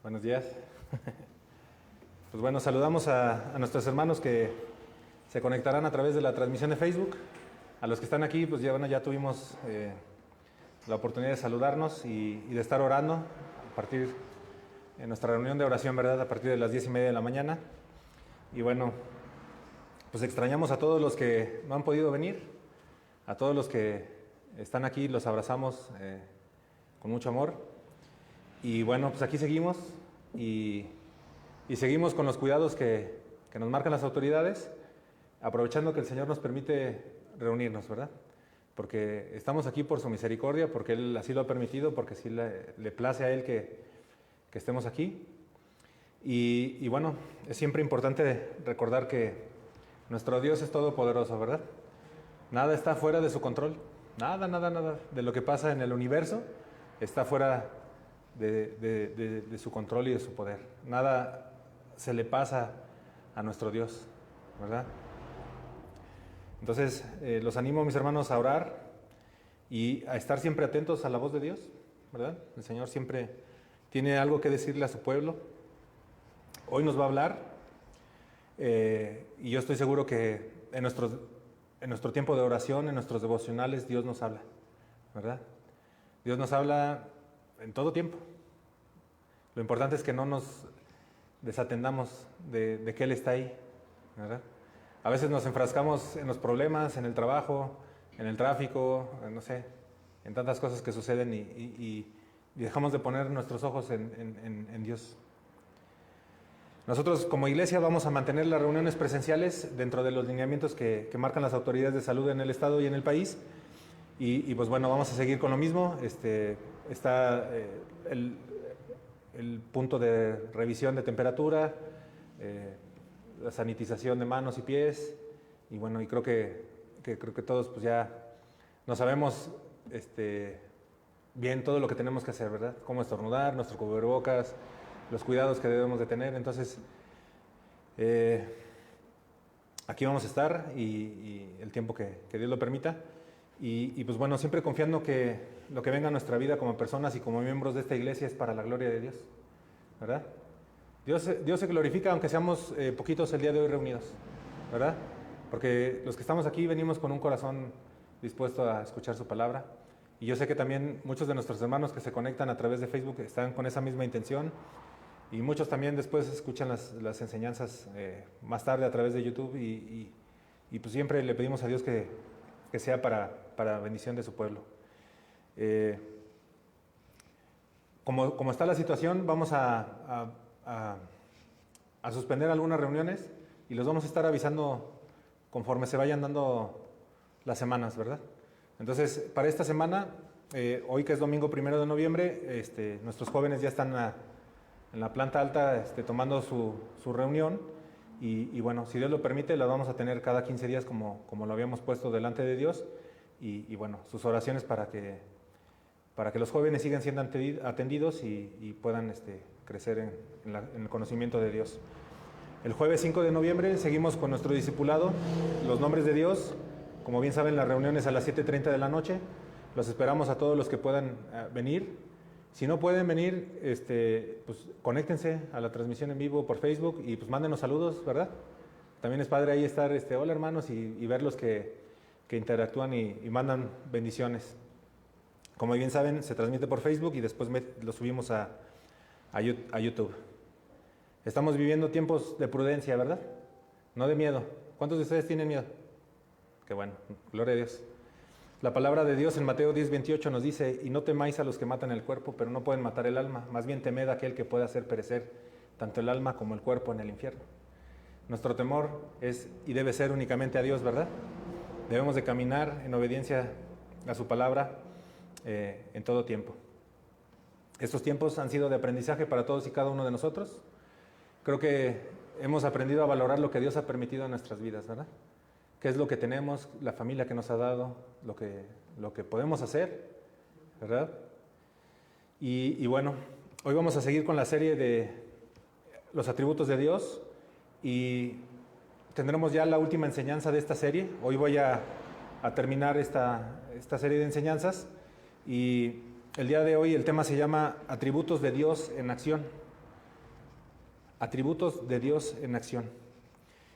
Buenos días. Pues bueno, saludamos a nuestros hermanos que se conectarán a través de la transmisión de Facebook. A los que están aquí, pues ya tuvimos la oportunidad de saludarnos y de estar orando a partir de nuestra reunión de oración, ¿verdad? A partir de las 10:30 de la mañana. Y bueno, pues extrañamos a todos los que no han podido venir, a todos los que están aquí, los abrazamos con mucho amor. Y bueno, pues aquí seguimos y seguimos con los cuidados que nos marcan las autoridades, aprovechando que el Señor nos permite reunirnos, ¿verdad? Porque estamos aquí por su misericordia, porque Él así lo ha permitido, porque sí le place a Él que estemos aquí. Y bueno, es siempre importante recordar que nuestro Dios es todopoderoso, ¿verdad? Nada está fuera de su control, nada de lo que pasa en el universo está fuera de su control y de su poder. Nada se le pasa a nuestro Dios, ¿verdad? Entonces, los animo, mis hermanos, a orar y a estar siempre atentos a la voz de Dios, ¿verdad? El Señor siempre tiene algo que decirle a su pueblo. Hoy nos va a hablar y yo estoy seguro que en nuestro tiempo de oración, en nuestros devocionales, Dios nos habla, ¿verdad? Dios nos habla en todo tiempo. Lo importante es que no nos desatendamos de que Él está ahí, ¿verdad? A veces nos enfrascamos en los problemas, en el trabajo, en el tráfico, no sé, en tantas cosas que suceden y dejamos de poner nuestros ojos en Dios. Nosotros como iglesia vamos a mantener las reuniones presenciales dentro de los lineamientos que marcan las autoridades de salud en el estado y en el país. Y pues bueno, vamos a seguir con lo mismo. Está el punto de revisión de temperatura, la sanitización de manos y pies, y bueno, y creo que todos pues ya no sabemos bien todo lo que tenemos que hacer, ¿verdad? Cómo estornudar, nuestro cubrebocas, los cuidados que debemos de tener. Entonces, aquí vamos a estar y el tiempo que Dios lo permita. Y pues bueno, siempre confiando que lo que venga a nuestra vida como personas y como miembros de esta iglesia es para la gloria de Dios, ¿verdad? Dios se glorifica aunque seamos poquitos el día de hoy reunidos, ¿verdad? Porque los que estamos aquí venimos con un corazón dispuesto a escuchar su palabra. Y yo sé que también muchos de nuestros hermanos que se conectan a través de Facebook están con esa misma intención. Y muchos también después escuchan las enseñanzas más tarde a través de YouTube. Y pues siempre le pedimos a Dios que sea para bendición de su pueblo. Como está la situación, vamos a suspender algunas reuniones y los vamos a estar avisando conforme se vayan dando las semanas, ¿verdad? Entonces, para esta semana, hoy que es domingo 1 de noviembre, nuestros jóvenes ya están en la planta alta tomando su reunión. Y bueno, si Dios lo permite, la vamos a tener cada 15 días como lo habíamos puesto delante de Dios. Y bueno, sus oraciones para que los jóvenes sigan siendo atendidos y puedan crecer en el conocimiento de Dios. El jueves 5 de noviembre seguimos con nuestro discipulado, los nombres de Dios. Como bien saben, las reuniones a las 7:30 de la noche. Los esperamos a todos los que puedan venir. Si no pueden venir, pues conéctense a la transmisión en vivo por Facebook y pues mándenos saludos, ¿verdad? También es padre ahí estar, hola hermanos, y verlos que interactúan y mandan bendiciones. Como bien saben, se transmite por Facebook y después lo subimos a YouTube. Estamos viviendo tiempos de prudencia, ¿verdad? No de miedo. ¿Cuántos de ustedes tienen miedo? Qué bueno, gloria a Dios. La palabra de Dios en Mateo 10:28 nos dice: y no temáis a los que matan el cuerpo, pero no pueden matar el alma, más bien temed a aquel que puede hacer perecer tanto el alma como el cuerpo en el infierno. Nuestro temor es y debe ser únicamente a Dios, ¿verdad? Debemos de caminar en obediencia a su palabra en todo tiempo. Estos tiempos han sido de aprendizaje para todos y cada uno de nosotros. Creo que hemos aprendido a valorar lo que Dios ha permitido en nuestras vidas, ¿verdad? ¿Qué es lo que tenemos, la familia que nos ha dado, lo que podemos hacer, ¿verdad? Y bueno, hoy vamos a seguir con la serie de los atributos de Dios y tendremos ya la última enseñanza de esta serie. Hoy voy a terminar esta serie de enseñanzas y el día de hoy el tema se llama Atributos de Dios en acción. atributos de Dios en acción.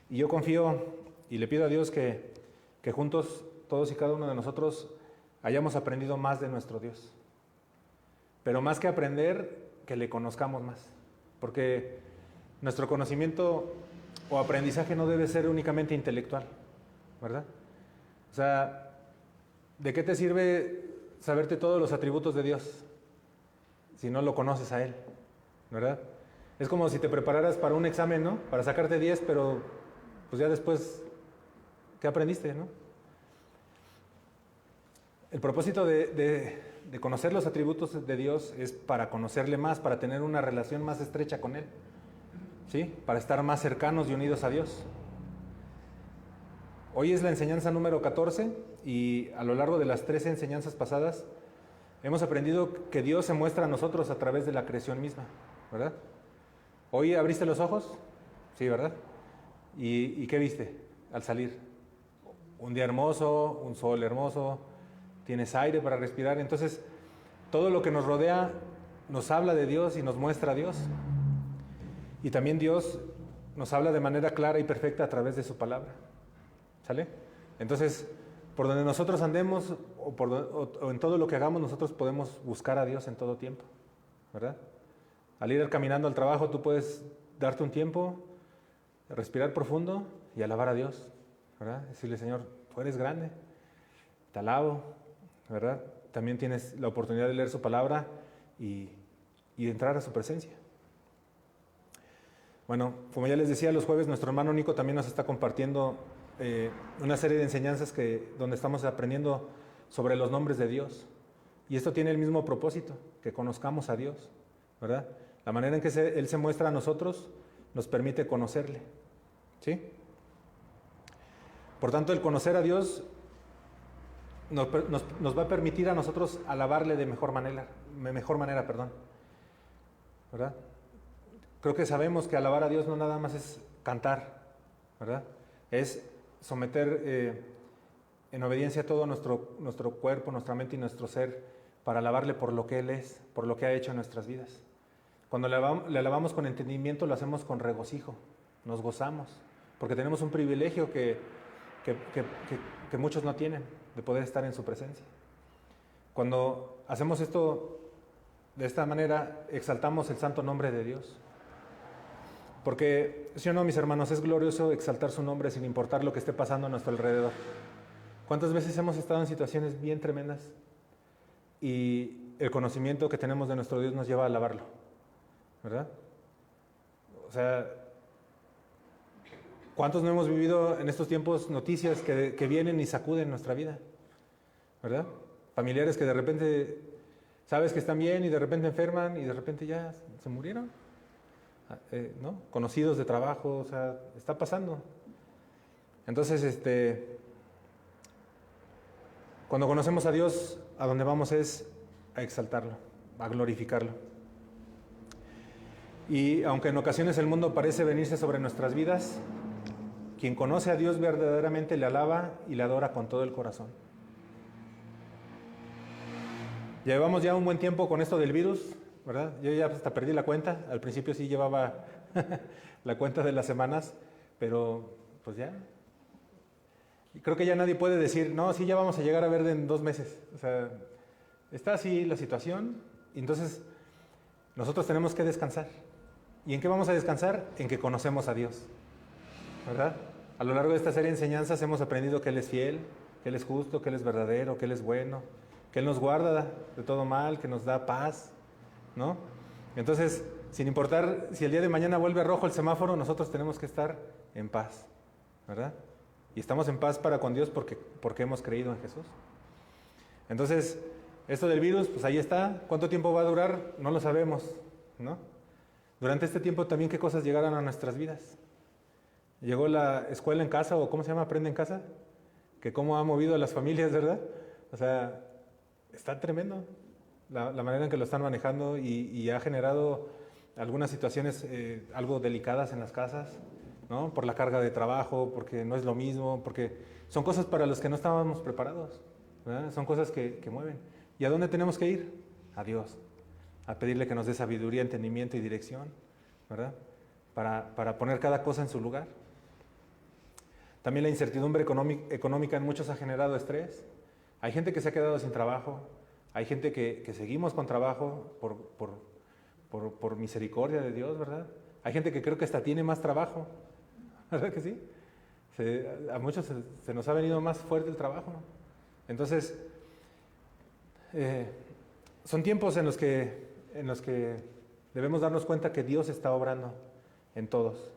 Y yo confío y le pido a Dios que juntos, todos y cada uno de nosotros, hayamos aprendido más de nuestro Dios. Pero más que aprender, que le conozcamos más. Porque nuestro conocimiento o aprendizaje no debe ser únicamente intelectual, ¿verdad? O sea, ¿de qué te sirve saberte todos los atributos de Dios si no lo conoces a Él, ¿verdad? Es como si te prepararas para un examen, ¿no? Para sacarte 10, pero pues ya después, ¿qué aprendiste, no? El propósito de conocer los atributos de Dios es para conocerle más, para tener una relación más estrecha con Él, ¿sí? Para estar más cercanos y unidos a Dios. Hoy es la enseñanza número 14 y a lo largo de las 13 enseñanzas pasadas hemos aprendido que Dios se muestra a nosotros a través de la creación misma, ¿verdad? ¿Hoy abriste los ojos? Sí, ¿verdad? ¿Y qué viste al salir? Un día hermoso, un sol hermoso, tienes aire para respirar. Entonces, todo lo que nos rodea nos habla de Dios y nos muestra a Dios. Y también Dios nos habla de manera clara y perfecta a través de su palabra. ¿Sale? Entonces, por donde nosotros andemos o en todo lo que hagamos, nosotros podemos buscar a Dios en todo tiempo, ¿verdad? Al ir caminando al trabajo, tú puedes darte un tiempo, respirar profundo y alabar a Dios, ¿verdad? Decirle, Señor, tú eres grande, te alabo, ¿verdad? También tienes la oportunidad de leer su palabra y entrar a su presencia. Bueno, como ya les decía, los jueves nuestro hermano Nico también nos está compartiendo una serie de enseñanzas donde estamos aprendiendo sobre los nombres de Dios. Y esto tiene el mismo propósito, que conozcamos a Dios, ¿verdad? La manera en que Él se muestra a nosotros nos permite conocerle, ¿sí? Por tanto, el conocer a Dios nos va a permitir a nosotros alabarle de mejor manera, ¿verdad? Creo que sabemos que alabar a Dios no nada más es cantar, ¿verdad? Es someter en obediencia todo nuestro cuerpo, nuestra mente y nuestro ser para alabarle por lo que Él es, por lo que ha hecho en nuestras vidas. Cuando le alabamos con entendimiento, lo hacemos con regocijo, nos gozamos, porque tenemos un privilegio que muchos no tienen, de poder estar en su presencia. Cuando hacemos esto de esta manera, exaltamos el santo nombre de Dios. Porque, ¿sí o no, mis hermanos? Es glorioso exaltar su nombre sin importar lo que esté pasando a nuestro alrededor. ¿Cuántas veces hemos estado en situaciones bien tremendas y el conocimiento que tenemos de nuestro Dios nos lleva a alabarlo? ¿Verdad? O sea, ¿cuántos no hemos vivido en estos tiempos noticias que vienen y sacuden nuestra vida? ¿Verdad? Familiares que de repente sabes que están bien y de repente enferman y de repente ya se murieron. ¿No? Conocidos de trabajo, o sea, está pasando. Entonces, cuando conocemos a Dios, a donde vamos es a exaltarlo, a glorificarlo. Y aunque en ocasiones el mundo parece venirse sobre nuestras vidas, quien conoce a Dios verdaderamente le alaba y le adora con todo el corazón. Llevamos ya un buen tiempo con esto del virus, ¿verdad? Yo ya hasta perdí la cuenta. Al principio sí llevaba la cuenta de las semanas, pero pues ya. Y creo que ya nadie puede decir, no, sí, ya vamos a llegar a ver en 2 meses. O sea, está así la situación, y entonces nosotros tenemos que descansar. ¿Y en qué vamos a descansar? En que conocemos a Dios, ¿verdad? A lo largo de esta serie de enseñanzas hemos aprendido que Él es fiel, que Él es justo, que Él es verdadero, que Él es bueno, que Él nos guarda de todo mal, que nos da paz, ¿no? Entonces, sin importar si el día de mañana vuelve rojo el semáforo, nosotros tenemos que estar en paz, ¿verdad? Y estamos en paz para con Dios porque hemos creído en Jesús. Entonces, esto del virus, pues ahí está. ¿Cuánto tiempo va a durar? No lo sabemos, ¿no? Durante este tiempo también, ¿qué cosas llegaron a nuestras vidas? Llegó la escuela en casa, o ¿cómo se llama? Aprende en casa. Que cómo ha movido a las familias, ¿verdad? O sea, está tremendo la manera en que lo están manejando y ha generado algunas situaciones algo delicadas en las casas, ¿no? Por la carga de trabajo, porque no es lo mismo, porque son cosas para las que no estábamos preparados, ¿verdad? Son cosas que mueven. ¿Y a dónde tenemos que ir? A Dios, a pedirle que nos dé sabiduría, entendimiento y dirección, ¿verdad? para poner cada cosa en su lugar. También la incertidumbre económica en muchos ha generado estrés. Hay gente que se ha quedado sin trabajo, hay gente que seguimos con trabajo por misericordia de Dios, ¿verdad? Hay gente que creo que hasta tiene más trabajo, ¿verdad que sí? A muchos se nos ha venido más fuerte el trabajo, ¿no? Entonces, son tiempos en los que debemos darnos cuenta que Dios está obrando en todos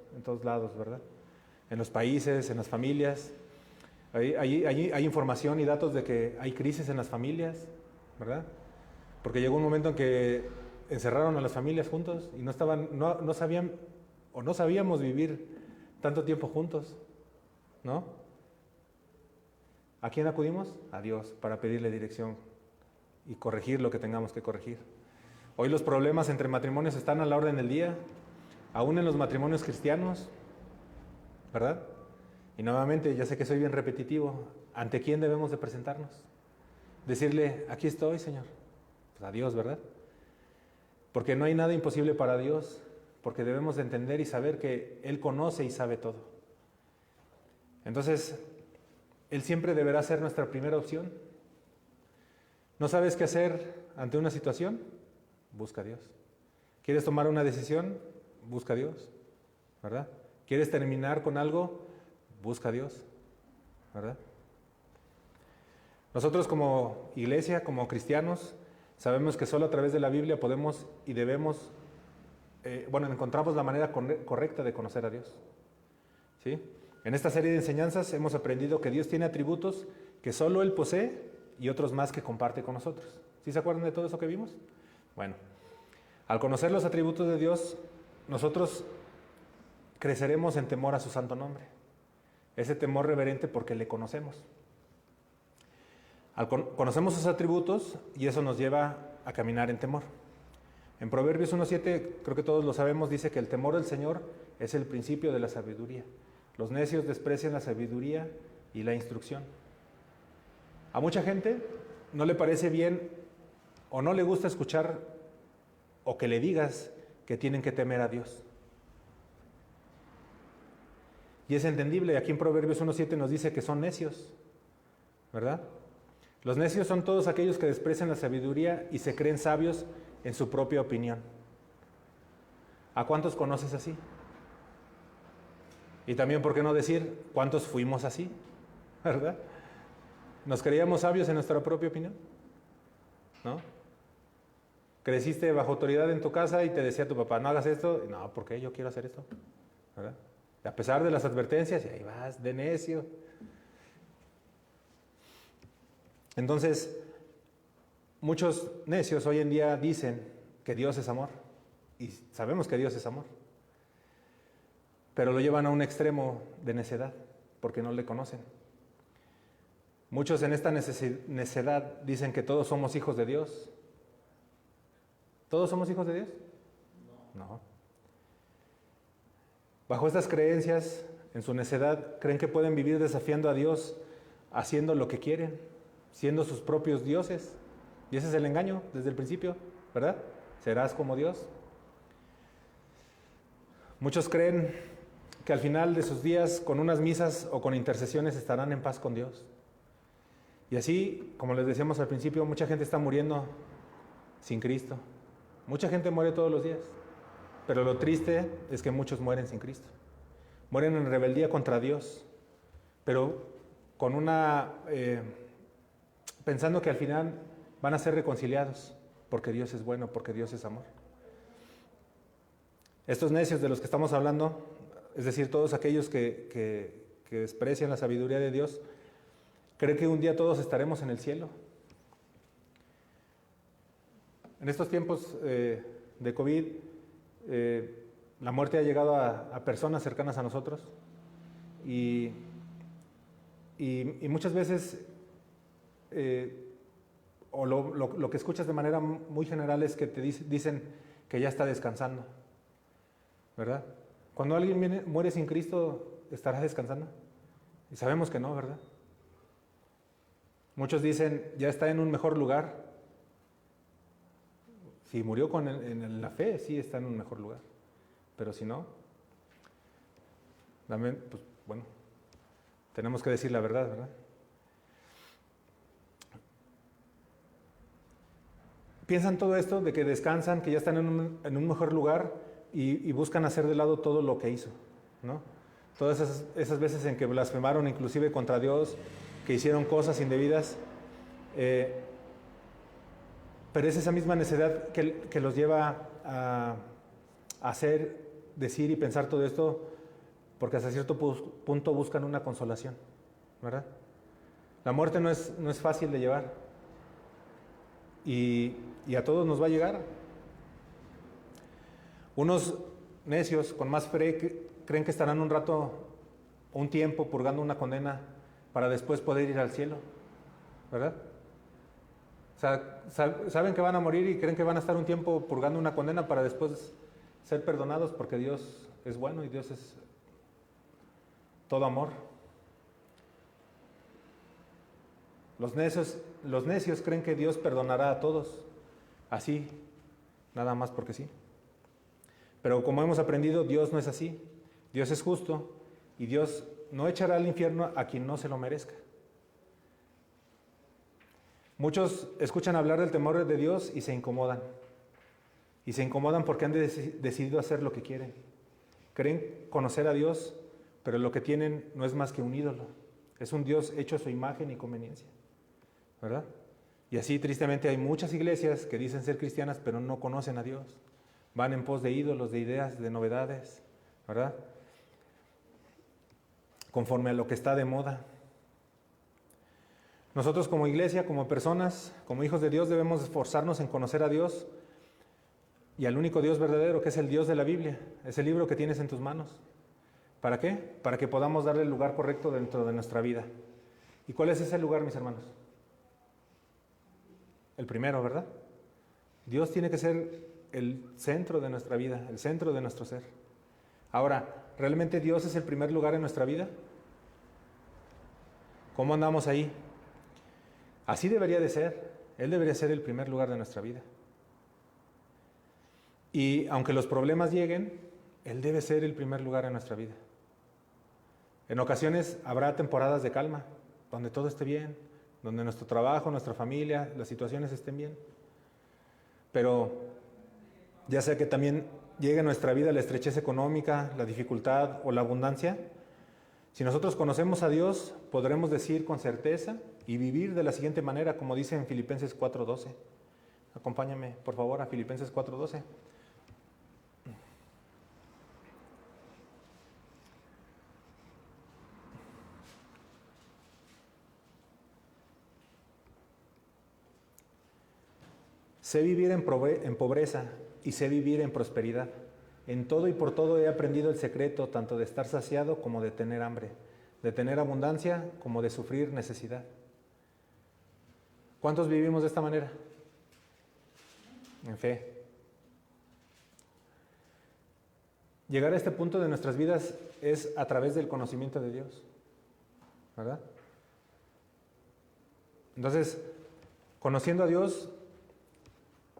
lados, ¿verdad? En los países, en las familias. Hay información y datos de que hay crisis en las familias, ¿verdad? Porque llegó un momento en que encerraron a las familias juntos y no sabían o no sabíamos vivir tanto tiempo juntos, ¿no? ¿A quién acudimos? A Dios, para pedirle dirección y corregir lo que tengamos que corregir. Hoy los problemas entre matrimonios están a la orden del día, aún en los matrimonios cristianos, ¿verdad? Y nuevamente, ya sé que soy bien repetitivo, ¿ante quién debemos de presentarnos? Decirle, aquí estoy, Señor. Pues a Dios, ¿verdad? Porque no hay nada imposible para Dios, porque debemos de entender y saber que Él conoce y sabe todo. Entonces, Él siempre deberá ser nuestra primera opción. ¿No sabes qué hacer ante una situación? Busca a Dios. ¿Quieres tomar una decisión? Busca a Dios, ¿verdad? ¿Quieres terminar con algo? Busca a Dios, ¿verdad? Nosotros como iglesia, como cristianos, sabemos que solo a través de la Biblia podemos y debemos, encontramos la manera correcta de conocer a Dios, ¿sí? En esta serie de enseñanzas hemos aprendido que Dios tiene atributos que solo Él posee y otros más que comparte con nosotros. ¿Sí se acuerdan de todo eso que vimos? Bueno, al conocer los atributos de Dios, nosotros creceremos en temor a su santo nombre. Ese temor reverente porque le conocemos. Conocemos sus atributos y eso nos lleva a caminar en temor. En Proverbios 1:7, creo que todos lo sabemos, dice que el temor del Señor es el principio de la sabiduría. Los necios desprecian la sabiduría y la instrucción. A mucha gente no le parece bien o no le gusta escuchar o que le digas que tienen que temer a Dios. Y es entendible, aquí en Proverbios 1:7 nos dice que son necios, ¿verdad? Los necios son todos aquellos que desprecian la sabiduría y se creen sabios en su propia opinión. ¿A cuántos conoces así? Y también, ¿por qué no decir cuántos fuimos así? ¿Verdad? ¿Nos creíamos sabios en nuestra propia opinión? ¿No? Creciste bajo autoridad en tu casa y te decía tu papá, no hagas esto. No, ¿por qué? Yo quiero hacer esto, ¿verdad? A pesar de las advertencias, y ahí vas, de necio. Entonces, muchos necios hoy en día dicen que Dios es amor. Y sabemos que Dios es amor. Pero lo llevan a un extremo de necedad, porque no le conocen. Muchos en esta necedad dicen que todos somos hijos de Dios. ¿Todos somos hijos de Dios? No. Bajo estas creencias, en su necedad, creen que pueden vivir desafiando a Dios, haciendo lo que quieren, siendo sus propios dioses. Y ese es el engaño desde el principio, ¿verdad? Serás como Dios. Muchos creen que al final de sus días, con unas misas o con intercesiones, estarán en paz con Dios. Y así, como les decíamos al principio, mucha gente está muriendo sin Cristo. Mucha gente muere todos los días. Pero lo triste es que muchos mueren sin Cristo. Mueren en rebeldía contra Dios. Pero con pensando que al final van a ser reconciliados. Porque Dios es bueno, porque Dios es amor. Estos necios de los que estamos hablando, es decir, todos aquellos que desprecian la sabiduría de Dios, creen que un día todos estaremos en el cielo. En estos tiempos de COVID, la muerte ha llegado a personas cercanas a nosotros y muchas veces lo que escuchas de manera muy general es que te dicen que ya está descansando, ¿verdad? Cuando alguien muere sin Cristo, ¿estará descansando? Y sabemos que no, ¿verdad? Muchos dicen, ya está en un mejor lugar. Si murió en la fe, sí está en un mejor lugar. Pero si no, También, pues bueno, tenemos que decir la verdad, ¿verdad? Piensan todo esto de que descansan, que ya están en un mejor lugar y buscan hacer de lado todo lo que hizo, ¿no? Todas esas veces en que blasfemaron inclusive contra Dios, que hicieron cosas indebidas, pero es esa misma necedad que los lleva a hacer, decir y pensar todo esto, porque hasta cierto punto buscan una consolación, ¿verdad? La muerte no es fácil de llevar y a todos nos va a llegar. Unos necios con más fe creen que estarán un rato, un tiempo purgando una condena para después poder ir al cielo, ¿verdad? O sea, saben que van a morir y creen que van a estar un tiempo purgando una condena para después ser perdonados porque Dios es bueno y Dios es todo amor. Los necios creen que Dios perdonará a todos, así, nada más porque sí. Pero como hemos aprendido, Dios no es así. Dios es justo y Dios no echará al infierno a quien no se lo merezca. Muchos escuchan hablar del temor de Dios y se incomodan. Y se incomodan porque han decidido hacer lo que quieren. Creen conocer a Dios, pero lo que tienen no es más que un ídolo. Es un Dios hecho a su imagen y conveniencia, ¿verdad? Y así tristemente hay muchas iglesias que dicen ser cristianas, pero no conocen a Dios. Van en pos de ídolos, de ideas, de novedades, ¿verdad? Conforme a lo que está de moda. Nosotros como iglesia, como personas, como hijos de Dios, debemos esforzarnos en conocer a Dios y al único Dios verdadero, que es el Dios de la Biblia, ese libro que tienes en tus manos. ¿Para qué? Para que podamos darle el lugar correcto dentro de nuestra vida. ¿Y cuál es ese lugar, mis hermanos? El primero, ¿verdad? Dios tiene que ser el centro de nuestra vida, el centro de nuestro ser. Ahora, ¿realmente Dios es el primer lugar en nuestra vida? ¿Cómo andamos ahí? Así debería de ser. Él debería ser el primer lugar de nuestra vida. Y aunque los problemas lleguen, Él debe ser el primer lugar en nuestra vida. En ocasiones habrá temporadas de calma, donde todo esté bien, donde nuestro trabajo, nuestra familia, las situaciones estén bien. Pero ya sea que también llegue a nuestra vida la estrechez económica, la dificultad o la abundancia, si nosotros conocemos a Dios, podremos decir con certeza y vivir de la siguiente manera, como dice en Filipenses 4:12. Acompáñame, por favor, a Filipenses 4:12. Sé vivir en pobreza y sé vivir en prosperidad. En todo y por todo he aprendido el secreto tanto de estar saciado como de tener hambre, de tener abundancia como de sufrir necesidad. ¿Cuántos vivimos de esta manera? En fe. Llegar a este punto de nuestras vidas es a través del conocimiento de Dios, ¿verdad? Entonces, conociendo a Dios,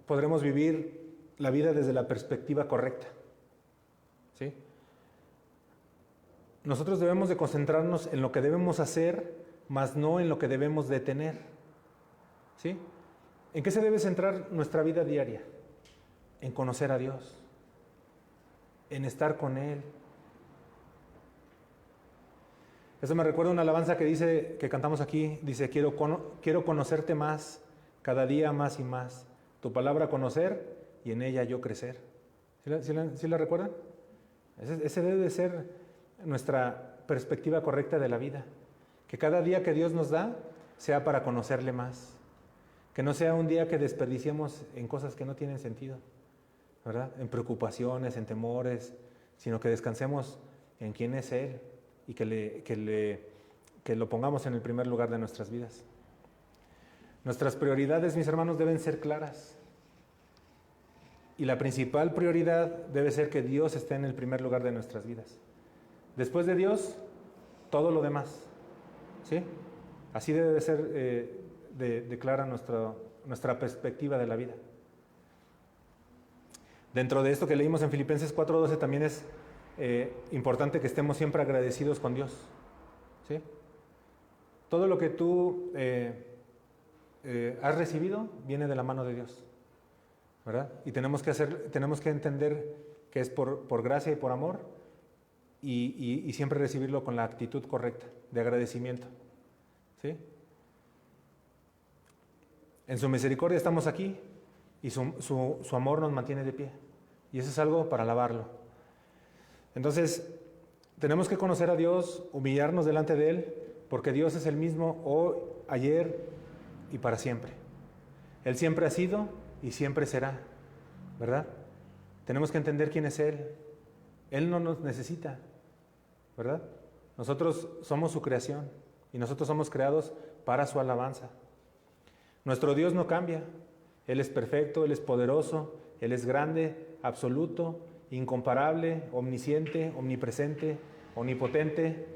podremos vivir la vida desde la perspectiva correcta, ¿sí? Nosotros debemos de concentrarnos en lo que debemos hacer, mas no en lo que debemos de tener, ¿sí? ¿En qué se debe centrar nuestra vida diaria? En conocer a Dios, en estar con Él. Eso me recuerda una alabanza que dice, que cantamos aquí, dice, quiero conocerte más, cada día más y más, tu palabra conocer y en ella yo crecer. ¿Sí la recuerdan? Ese debe de ser nuestra perspectiva correcta de la vida. Que cada día que Dios nos da sea para conocerle más. Que no sea un día que desperdiciemos en cosas que no tienen sentido, ¿verdad? En preocupaciones, en temores, sino que descansemos en quién es Él y que lo pongamos en el primer lugar de nuestras vidas. Nuestras prioridades, mis hermanos, deben ser claras. Y la principal prioridad debe ser que Dios esté en el primer lugar de nuestras vidas. Después de Dios, todo lo demás, ¿sí? Así debe de ser de clara nuestra perspectiva de la vida. Dentro de esto que leímos en Filipenses 4:12 también es importante que estemos siempre agradecidos con Dios. ¿Sí? Todo lo que tú has recibido viene de la mano de Dios, ¿verdad? Y tenemos que entender que es por gracia y por amor, y siempre recibirlo con la actitud correcta, de agradecimiento. ¿Sí? En su misericordia estamos aquí, y su amor nos mantiene de pie. Y eso es algo para alabarlo. Entonces, tenemos que conocer a Dios, humillarnos delante de Él, porque Dios es el mismo hoy, ayer y para siempre. Él siempre ha sido y siempre será, ¿verdad? Tenemos que entender quién es Él. Él no nos necesita, ¿verdad? Nosotros somos su creación y nosotros somos creados para su alabanza. Nuestro Dios no cambia. Él es perfecto, Él es poderoso, Él es grande, absoluto, incomparable, omnisciente, omnipresente, omnipotente.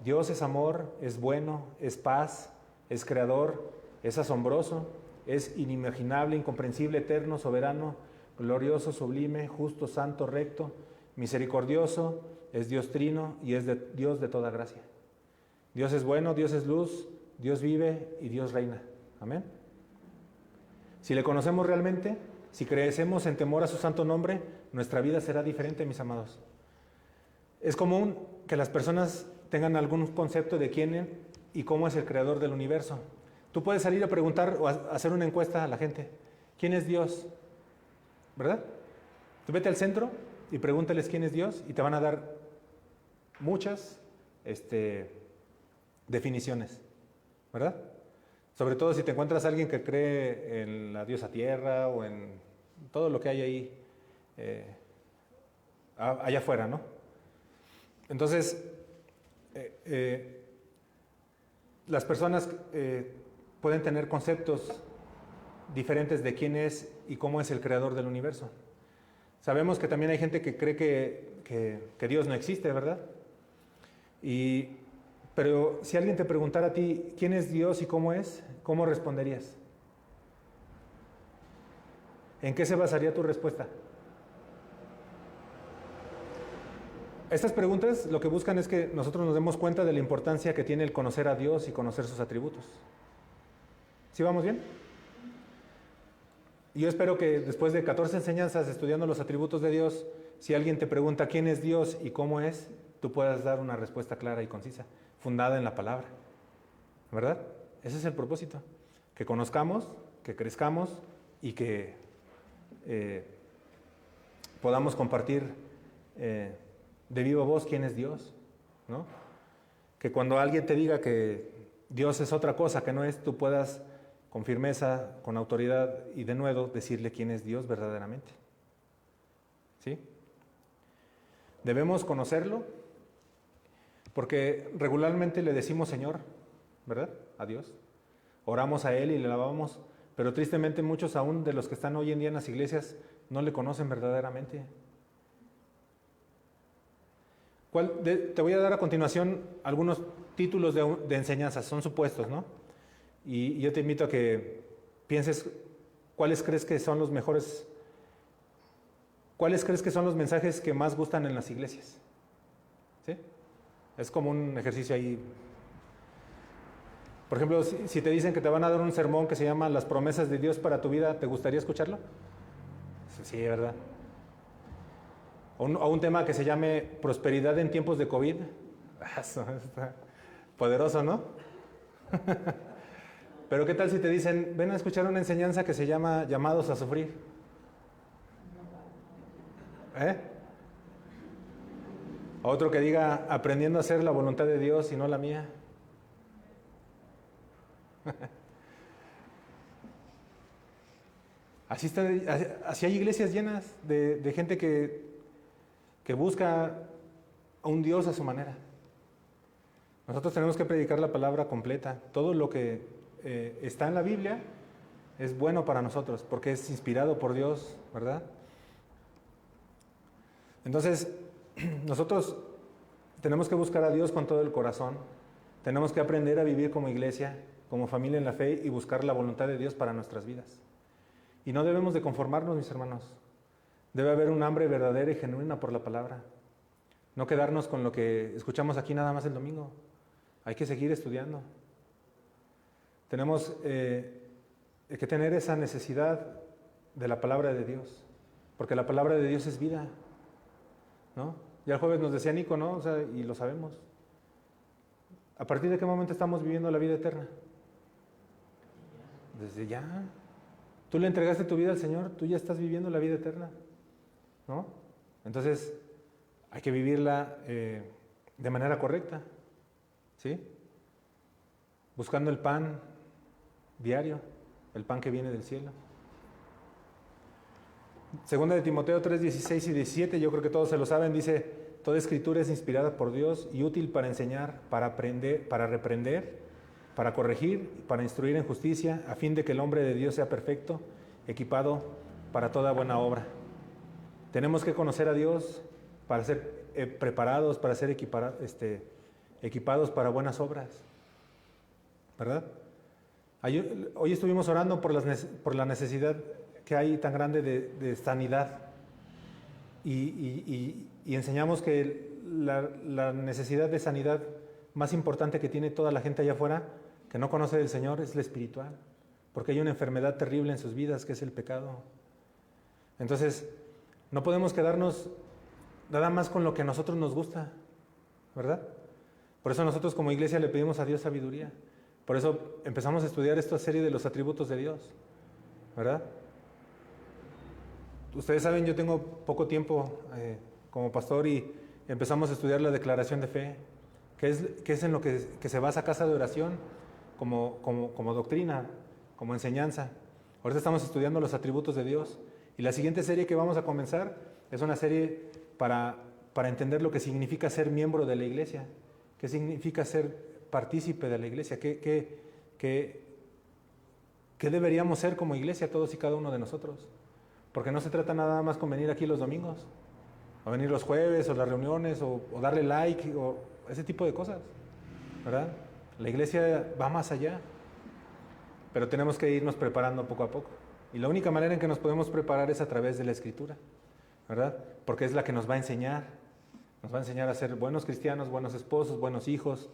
Dios es amor, es bueno, es paz, es creador, es asombroso, es inimaginable, incomprensible, eterno, soberano, glorioso, sublime, justo, santo, recto, misericordioso, es Dios trino y es Dios de toda gracia. Dios es bueno, Dios es luz, Dios vive y Dios reina. Amén. Si le conocemos realmente, si crecemos en temor a su santo nombre, nuestra vida será diferente, mis amados. Es común que las personas tengan algún concepto de quién y cómo es el creador del universo. Tú puedes salir a preguntar o a hacer una encuesta a la gente. ¿Quién es Dios? ¿Verdad? Tú vete al centro y pregúntales quién es Dios y te van a dar muchas definiciones, ¿verdad? Sobre todo si te encuentras a alguien que cree en la diosa tierra o en todo lo que hay ahí allá afuera, ¿no? Entonces, las personas pueden tener conceptos diferentes de quién es y cómo es el creador del universo. Sabemos que también hay gente que cree que Dios no existe, ¿verdad? Pero si alguien te preguntara a ti quién es Dios y cómo es, ¿cómo responderías? ¿En qué se basaría tu respuesta? Estas preguntas lo que buscan es que nosotros nos demos cuenta de la importancia que tiene el conocer a Dios y conocer sus atributos. ¿Sí vamos bien? Y yo espero que después de 14 enseñanzas estudiando los atributos de Dios, si alguien te pregunta quién es Dios y cómo es, tú puedas dar una respuesta clara y concisa, fundada en la palabra. ¿Verdad? Ese es el propósito. Que conozcamos, que crezcamos y que podamos compartir de viva voz quién es Dios, ¿no? Que cuando alguien te diga que Dios es otra cosa que no es, tú puedas con firmeza, con autoridad y de nuevo decirle quién es Dios verdaderamente. ¿Sí? Debemos conocerlo porque regularmente le decimos Señor, ¿verdad? A Dios. Oramos a Él y le alabamos, pero tristemente muchos aún de los que están hoy en día en las iglesias no le conocen verdaderamente. Te voy a dar a continuación algunos títulos de enseñanzas, son supuestos, ¿no? Y yo te invito a que pienses cuáles crees que son los mejores, cuáles crees que son los mensajes que más gustan en las iglesias. ¿Sí? Es como un ejercicio ahí. Por ejemplo, si te dicen que te van a dar un sermón que se llama Las promesas de Dios para tu vida, ¿te gustaría escucharlo? Sí, ¿verdad? O un tema que se llame Prosperidad en tiempos de COVID. Eso está poderoso, ¿no? Pero ¿qué tal si te dicen, ven a escuchar una enseñanza que se llama Llamados a sufrir? Otro que diga, aprendiendo a hacer la voluntad de Dios y no la mía. Así hay iglesias llenas de gente que busca a un Dios a su manera. Nosotros tenemos que predicar la palabra completa. Todo lo que está en la Biblia es bueno para nosotros porque es inspirado por Dios, ¿verdad? Entonces, nosotros tenemos que buscar a Dios con todo el corazón. Tenemos que aprender a vivir como iglesia, como familia en la fe y buscar la voluntad de Dios para nuestras vidas. Y no debemos de conformarnos, mis hermanos. Debe haber un hambre verdadera y genuina por la palabra. No quedarnos con lo que escuchamos aquí nada más el domingo. Hay que seguir estudiando. Tenemos que tener esa necesidad de la palabra de Dios, porque la palabra de Dios es vida, ¿no? Ya el jueves nos decía Nico, ¿no? O sea, y lo sabemos. ¿A partir de qué momento estamos viviendo la vida eterna? Desde ya. Tú le entregaste tu vida al Señor, tú ya estás viviendo la vida eterna, ¿no? Entonces, hay que vivirla de manera correcta, ¿sí? Buscando el pan diario, el pan que viene del cielo. Segunda de Timoteo 3, 16 y 17, yo creo que todos se lo saben, dice: toda escritura es inspirada por Dios y útil para enseñar, para aprender, para reprender, para corregir, para instruir en justicia, a fin de que el hombre de Dios sea perfecto, equipado para toda buena obra. Tenemos que conocer a Dios para ser preparados, para ser equipados para buenas obras, ¿verdad? Hoy estuvimos orando por la necesidad que hay tan grande de sanidad y enseñamos que la necesidad de sanidad más importante que tiene toda la gente allá afuera que no conoce del Señor es la espiritual, porque hay una enfermedad terrible en sus vidas que es el pecado. Entonces, no podemos quedarnos nada más con lo que a nosotros nos gusta, ¿verdad? Por eso nosotros como iglesia le pedimos a Dios sabiduría. Por eso empezamos a estudiar esta serie de los atributos de Dios, ¿verdad? Ustedes saben, yo tengo poco tiempo como pastor y empezamos a estudiar la declaración de fe, que es en lo que se basa Casa de Oración como doctrina, como enseñanza. Ahorita estamos estudiando los atributos de Dios y la siguiente serie que vamos a comenzar es una serie para entender lo que significa ser miembro de la iglesia, qué significa ser partícipe de la iglesia, qué deberíamos ser como iglesia todos y cada uno de nosotros. Porque no se trata nada más con venir aquí los domingos, o venir los jueves, o las reuniones, o darle like, o ese tipo de cosas, ¿verdad? La iglesia va más allá, pero tenemos que irnos preparando poco a poco. Y la única manera en que nos podemos preparar es a través de la Escritura, ¿verdad? Porque es la que nos va a enseñar a ser buenos cristianos, buenos esposos, buenos hijos,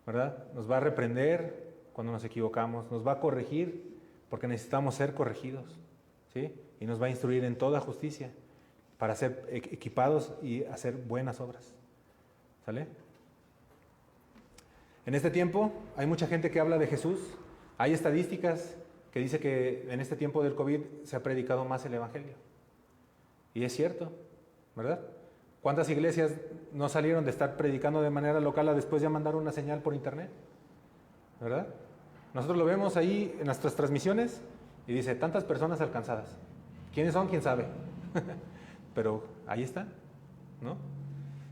¿verdad? Nos va a reprender cuando nos equivocamos, nos va a corregir porque necesitamos ser corregidos, ¿sí? Y nos va a instruir en toda justicia para ser equipados y hacer buenas obras, ¿sale? En este tiempo hay mucha gente que habla de Jesús. Hay estadísticas que dice que en este tiempo del COVID se ha predicado más el Evangelio. Y es cierto, ¿verdad? ¿Cuántas iglesias no salieron de estar predicando de manera local a después ya mandar una señal por internet? ¿Verdad? Nosotros lo vemos ahí en nuestras transmisiones y dice, tantas personas alcanzadas. ¿Quiénes son? ¿Quién sabe? Pero ahí está, ¿no?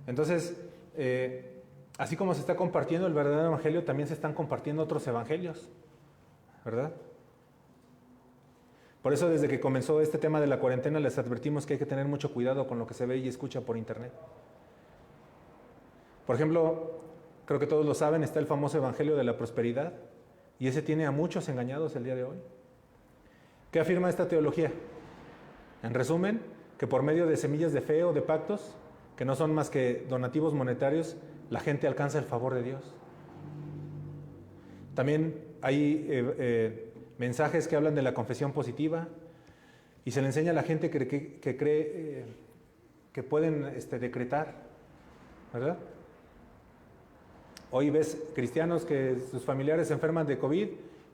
Entonces, así como se está compartiendo el verdadero evangelio, también se están compartiendo otros evangelios, ¿verdad? Por eso desde que comenzó este tema de la cuarentena les advertimos que hay que tener mucho cuidado con lo que se ve y escucha por internet. Por ejemplo, creo que todos lo saben, está el famoso evangelio de la prosperidad y ese tiene a muchos engañados el día de hoy. ¿Qué afirma esta teología? En resumen, que por medio de semillas de fe o de pactos, que no son más que donativos monetarios, la gente alcanza el favor de Dios. También hay mensajes que hablan de la confesión positiva y se le enseña a la gente que cree que pueden decretar, ¿verdad? Hoy ves cristianos que sus familiares se enferman de COVID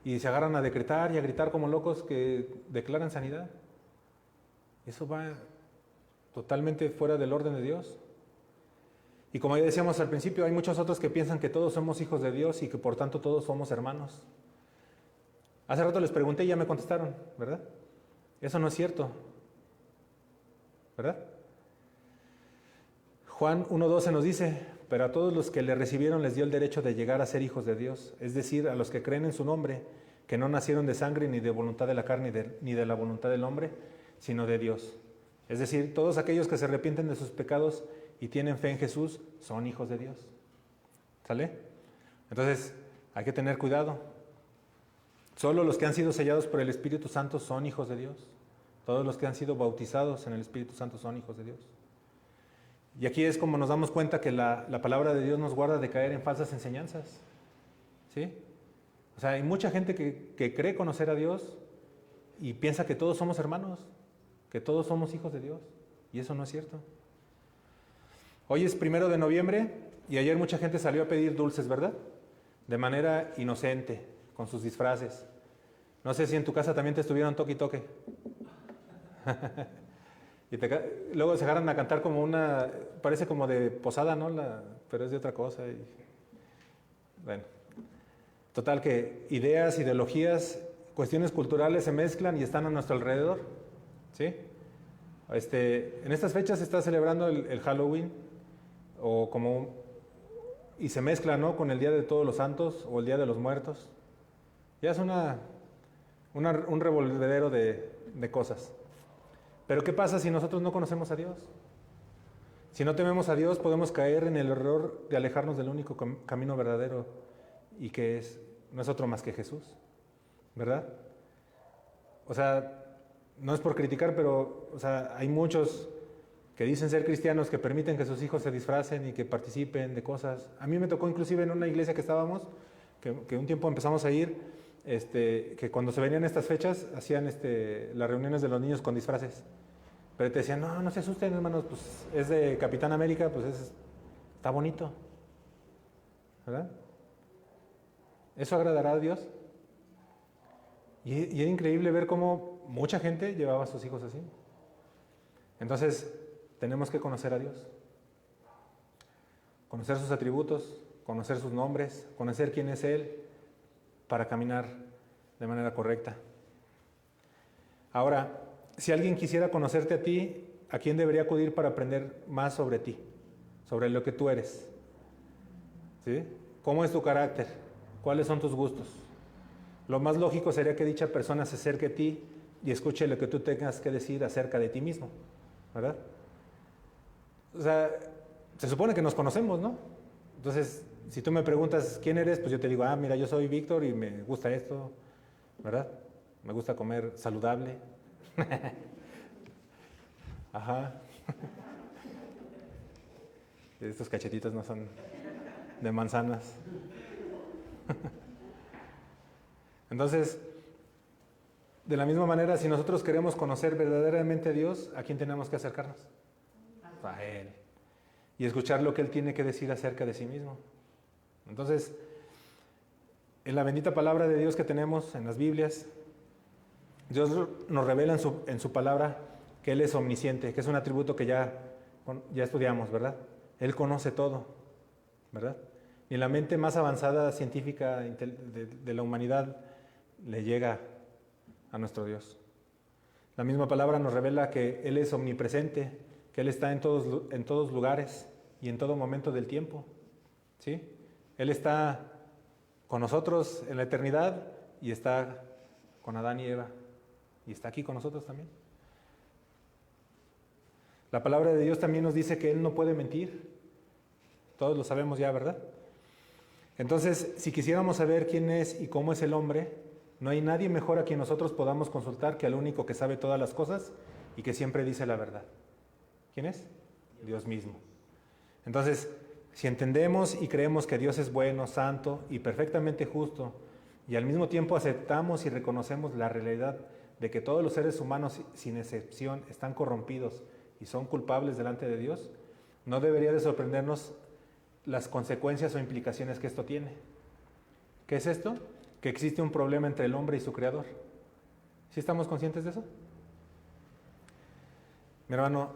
y se agarran a decretar y a gritar como locos que declaran sanidad. Eso va totalmente fuera del orden de Dios. Y como ya decíamos al principio, hay muchos otros que piensan que todos somos hijos de Dios y que por tanto todos somos hermanos. Hace rato les pregunté y ya me contestaron, ¿verdad? Eso no es cierto, ¿verdad? Juan 1:12 nos dice, pero a todos los que le recibieron les dio el derecho de llegar a ser hijos de Dios, es decir, a los que creen en su nombre, que no nacieron de sangre ni de voluntad de la carne ni de la voluntad del hombre, sino de Dios. Es decir, todos aquellos que se arrepienten de sus pecados y tienen fe en Jesús son hijos de Dios. ¿Sale? Entonces, hay que tener cuidado. Solo los que han sido sellados por el Espíritu Santo son hijos de Dios. Todos los que han sido bautizados en el Espíritu Santo son hijos de Dios. Y aquí es como nos damos cuenta que la palabra de Dios nos guarda de caer en falsas enseñanzas. ¿Sí? O sea, hay mucha gente que cree conocer a Dios y piensa que todos somos hermanos, que todos somos hijos de Dios. Y eso no es cierto. Hoy es 1 de noviembre y ayer mucha gente salió a pedir dulces, ¿verdad? De manera inocente, con sus disfraces. No sé si en tu casa también te estuvieron toque y toque. Y luego se agarran a cantar como una, parece como de posada, ¿no? Pero es de otra cosa. Bueno, total que ideas, ideologías, cuestiones culturales se mezclan y están a nuestro alrededor. ¿Sí? En estas fechas se está celebrando el Halloween, y se mezcla, ¿no?, con el Día de Todos los Santos o el Día de los Muertos. Ya es un revolvedero de cosas. Pero ¿qué pasa si nosotros no conocemos a Dios? Si no tememos a Dios, podemos caer en el error de alejarnos del único camino verdadero y que no es otro más que Jesús, ¿verdad? O sea, no es por criticar, pero hay muchos que dicen ser cristianos que permiten que sus hijos se disfracen y que participen de cosas. A mí me tocó inclusive en una iglesia que estábamos, que un tiempo empezamos a ir, que cuando se venían estas fechas hacían las reuniones de los niños con disfraces. Pero te decían, no se asusten, hermanos, pues es de Capitán América, pues está bonito, ¿verdad? ¿Eso agradará a Dios? Y era increíble ver cómo mucha gente llevaba a sus hijos así. Entonces, tenemos que conocer a Dios. Conocer sus atributos, conocer sus nombres, conocer quién es Él, para caminar de manera correcta. Ahora, si alguien quisiera conocerte a ti, ¿a quién debería acudir para aprender más sobre ti? Sobre lo que tú eres. ¿Sí? ¿Cómo es tu carácter? ¿Cuáles son tus gustos? Lo más lógico sería que dicha persona se acerque a ti y escuche lo que tú tengas que decir acerca de ti mismo, ¿verdad? O sea, se supone que nos conocemos, ¿no? Entonces, si tú me preguntas quién eres, pues yo te digo, mira, yo soy Víctor y me gusta esto, ¿verdad? Me gusta comer saludable. Ajá. Estos cachetitos no son de manzanas. Entonces, de la misma manera, si nosotros queremos conocer verdaderamente a Dios, ¿a quién tenemos que acercarnos? A Él. Y escuchar lo que Él tiene que decir acerca de sí mismo. Entonces, en la bendita palabra de Dios que tenemos en las Biblias, Dios nos revela en su palabra que Él es omnisciente, que es un atributo que ya estudiamos, ¿verdad? Él conoce todo, ¿verdad? Y la mente más avanzada científica de la humanidad le llega a nuestro Dios. La misma palabra nos revela que Él es omnipresente, que Él está en todos lugares y en todo momento del tiempo. ¿Sí? Él está con nosotros en la eternidad y está con Adán y Eva. Y está aquí con nosotros también. La palabra de Dios también nos dice que Él no puede mentir. Todos lo sabemos ya, ¿verdad? Entonces, si quisiéramos saber quién es y cómo es el hombre, no hay nadie mejor a quien nosotros podamos consultar que al único que sabe todas las cosas y que siempre dice la verdad. ¿Quién es? Dios mismo. Entonces, si entendemos y creemos que Dios es bueno, santo y perfectamente justo, y al mismo tiempo aceptamos y reconocemos la realidad de que todos los seres humanos, sin excepción, están corrompidos y son culpables delante de Dios, no debería de sorprendernos las consecuencias o implicaciones que esto tiene. ¿Qué es esto? Que existe un problema entre el hombre y su creador. ¿Sí estamos conscientes de eso? Mi hermano,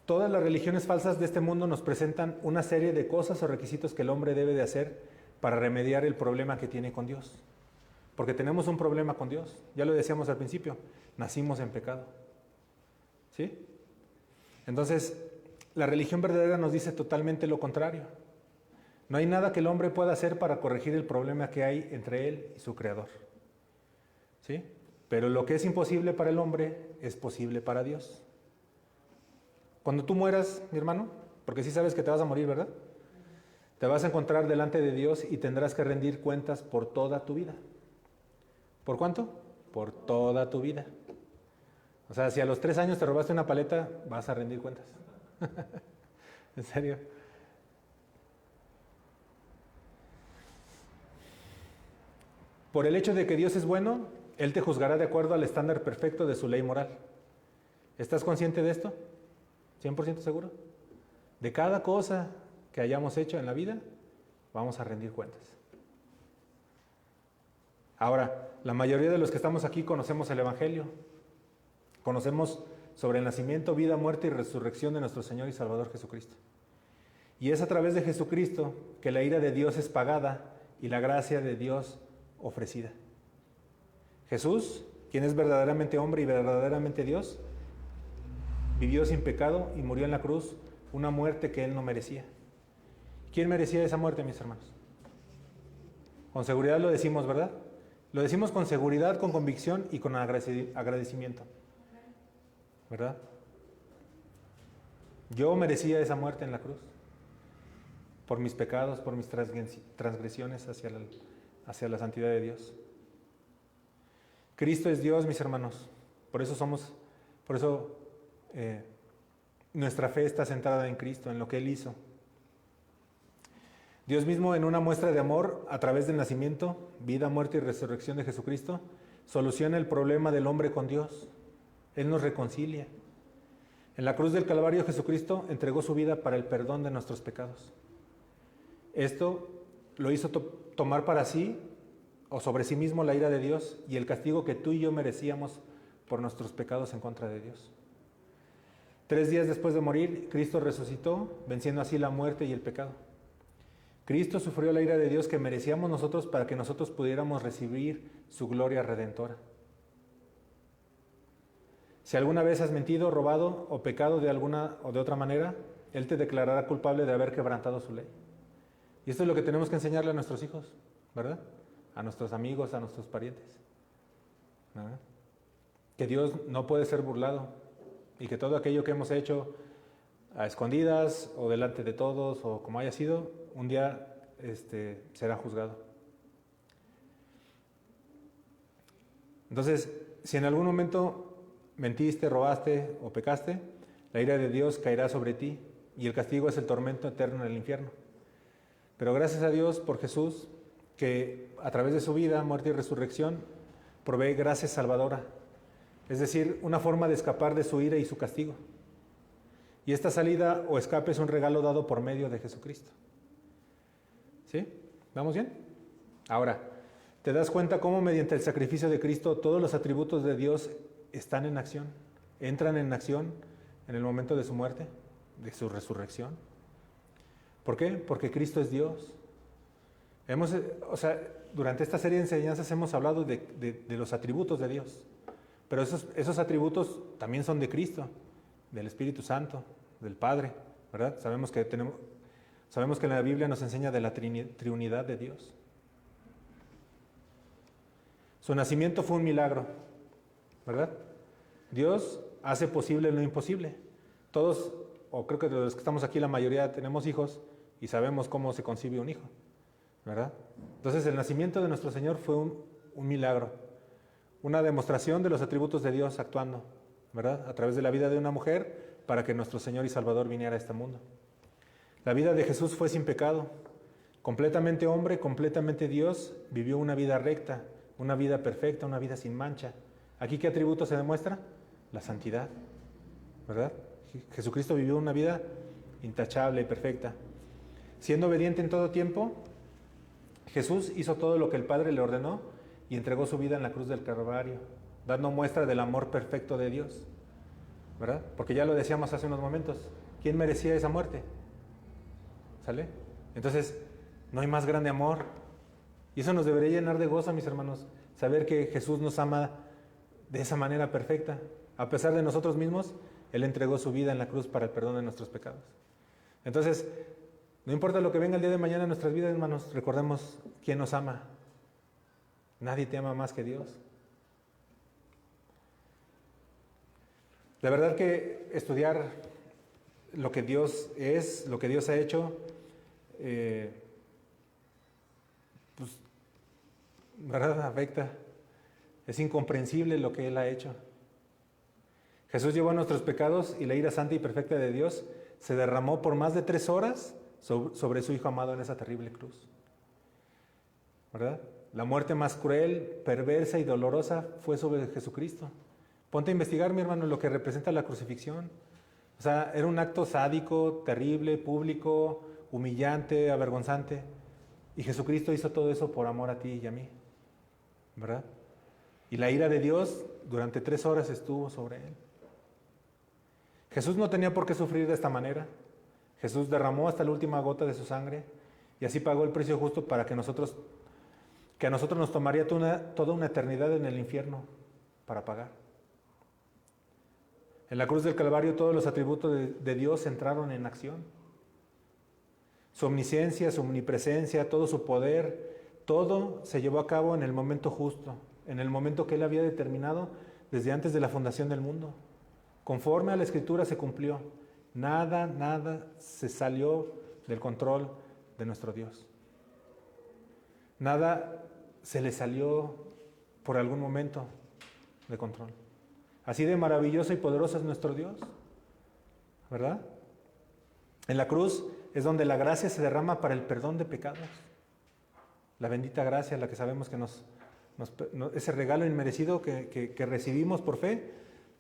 todas las religiones falsas de este mundo nos presentan una serie de cosas o requisitos que el hombre debe de hacer para remediar el problema que tiene con Dios. Porque tenemos un problema con Dios. Ya lo decíamos al principio, nacimos en pecado. ¿Sí? Entonces, la religión verdadera nos dice totalmente lo contrario. No hay nada que el hombre pueda hacer para corregir el problema que hay entre él y su creador. ¿Sí? Pero lo que es imposible para el hombre es posible para Dios. Cuando tú mueras, mi hermano, porque sí sabes que te vas a morir, ¿verdad? Te vas a encontrar delante de Dios y tendrás que rendir cuentas por toda tu vida. ¿Por cuánto? Por toda tu vida. O sea, si a los 3 años te robaste una paleta, vas a rendir cuentas. ¿En serio? Por el hecho de que Dios es bueno, Él te juzgará de acuerdo al estándar perfecto de su ley moral. ¿Estás consciente de esto? ¿100% seguro? De cada cosa que hayamos hecho en la vida, vamos a rendir cuentas. Ahora, la mayoría de los que estamos aquí conocemos el Evangelio. Conocemos sobre el nacimiento, vida, muerte y resurrección de nuestro Señor y Salvador Jesucristo. Y es a través de Jesucristo que la ira de Dios es pagada y la gracia de Dios ofrecida. Jesús, quien es verdaderamente hombre y verdaderamente Dios, vivió sin pecado y murió en la cruz una muerte que Él no merecía. ¿Quién merecía esa muerte, mis hermanos? Con seguridad lo decimos, ¿verdad? Lo decimos con seguridad, con convicción y con agradecimiento, ¿verdad? Yo merecía esa muerte en la cruz por mis pecados, por mis transgresiones hacia la santidad de Dios. Cristo es Dios, mis hermanos. Por eso nuestra fe está centrada en Cristo, en lo que Él hizo. Dios mismo, en una muestra de amor, a través del nacimiento, vida, muerte y resurrección de Jesucristo, soluciona el problema del hombre con Dios. Él nos reconcilia. En la cruz del Calvario, Jesucristo entregó su vida para el perdón de nuestros pecados. Esto lo hizo tomar para sí o sobre sí mismo la ira de Dios y el castigo que tú y yo merecíamos por nuestros pecados en contra de Dios. 3 días después de morir, Cristo resucitó, venciendo así la muerte y el pecado. Cristo sufrió la ira de Dios que merecíamos nosotros para que nosotros pudiéramos recibir su gloria redentora. Si alguna vez has mentido, robado o pecado de alguna o de otra manera, Él te declarará culpable de haber quebrantado su ley. Y esto es lo que tenemos que enseñarle a nuestros hijos, ¿verdad? A nuestros amigos, a nuestros parientes, ¿verdad? Que Dios no puede ser burlado y que todo aquello que hemos hecho a escondidas o delante de todos o como haya sido, un día será juzgado. Entonces, si en algún momento mentiste, robaste o pecaste, la ira de Dios caerá sobre ti y el castigo es el tormento eterno en el infierno. Pero gracias a Dios por Jesús, que a través de su vida, muerte y resurrección, provee gracia salvadora, es decir, una forma de escapar de su ira y su castigo. Y esta salida o escape es un regalo dado por medio de Jesucristo. ¿Sí? ¿Vamos bien? Ahora, ¿te das cuenta cómo mediante el sacrificio de Cristo todos los atributos de Dios están en acción? Entran en acción en el momento de su muerte, de su resurrección. ¿Por qué? Porque Cristo es Dios. Durante esta serie de enseñanzas hemos hablado de los atributos de Dios. Pero esos atributos también son de Cristo, del Espíritu Santo, del Padre, ¿verdad? Sabemos que en la Biblia nos enseña de la triunidad de Dios. Su nacimiento fue un milagro, ¿verdad? Dios hace posible lo imposible. Todos, o creo que de los que estamos aquí la mayoría tenemos hijos y sabemos cómo se concibe un hijo, ¿verdad? Entonces el nacimiento de nuestro Señor fue un milagro, una demostración de los atributos de Dios actuando, ¿verdad? A través de la vida de una mujer para que nuestro Señor y Salvador viniera a este mundo. La vida de Jesús fue sin pecado, completamente hombre, completamente Dios, vivió una vida recta, una vida perfecta, una vida sin mancha. ¿Aquí qué atributo se demuestra? La santidad, ¿verdad? Jesucristo vivió una vida intachable y perfecta. Siendo obediente en todo tiempo, Jesús hizo todo lo que el Padre le ordenó y entregó su vida en la cruz del Calvario, dando muestra del amor perfecto de Dios, ¿verdad? Porque ya lo decíamos hace unos momentos, ¿quién merecía esa muerte? ¿Sale? Entonces, no hay más grande amor. Y eso nos debería llenar de gozo, mis hermanos, saber que Jesús nos ama de esa manera perfecta. A pesar de nosotros mismos, Él entregó su vida en la cruz para el perdón de nuestros pecados. Entonces, no importa lo que venga el día de mañana en nuestras vidas, hermanos, recordemos quién nos ama. Nadie te ama más que Dios. La verdad que estudiar lo que Dios es, lo que Dios ha hecho, ¿verdad? Afecta. Es incomprensible lo que Él ha hecho. Jesús llevó nuestros pecados y la ira santa y perfecta de Dios se derramó por más de 3 horas sobre su Hijo amado en esa terrible cruz. ¿Verdad? La muerte más cruel, perversa y dolorosa fue sobre Jesucristo. Ponte a investigar, mi hermano, lo que representa la crucifixión. O sea, era un acto sádico, terrible, público, humillante, avergonzante. Y Jesucristo hizo todo eso por amor a ti y a mí. ¿Verdad? Y la ira de Dios durante 3 horas estuvo sobre él. Jesús no tenía por qué sufrir de esta manera. Jesús derramó hasta la última gota de su sangre y así pagó el precio justo para que a nosotros nos tomaría toda una eternidad en el infierno para pagar. En la cruz del Calvario todos los atributos de Dios entraron en acción. Su omnisciencia, su omnipresencia, todo su poder, todo se llevó a cabo en el momento justo, en el momento que Él había determinado desde antes de la fundación del mundo. Conforme a la Escritura se cumplió. Nada se salió del control de nuestro Dios. Nada se le salió por algún momento de control. Así de maravilloso y poderoso es nuestro Dios, ¿verdad? En la cruz es donde la gracia se derrama para el perdón de pecados. La bendita gracia, la que sabemos que ese regalo inmerecido que recibimos por fe,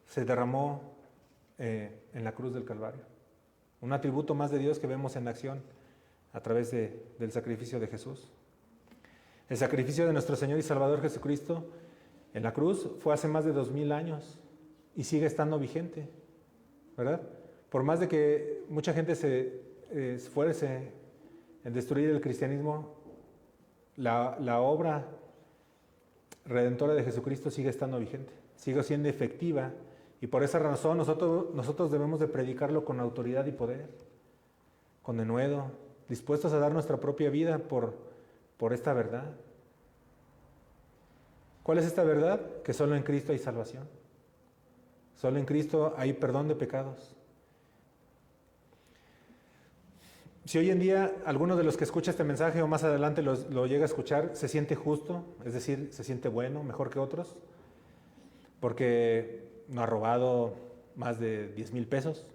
se derramó en la cruz del Calvario. Un atributo más de Dios que vemos en acción a través del sacrificio de Jesús. El sacrificio de nuestro Señor y Salvador Jesucristo en la cruz fue hace más de 2000 años y sigue estando vigente, ¿verdad? Por más de que mucha gente se esfuerce en destruir el cristianismo, la obra redentora de Jesucristo sigue estando vigente, sigue siendo efectiva, y por esa razón nosotros debemos de predicarlo con autoridad y poder, con denuedo, dispuestos a dar nuestra propia vida por esta verdad. ¿Cuál es esta verdad? Que solo en Cristo hay salvación. Solo en Cristo hay perdón de pecados. Si hoy en día alguno de los que escucha este mensaje o más adelante lo llega a escuchar, se siente justo, es decir, se siente bueno, mejor que otros, porque no ha robado más de 10,000 pesos,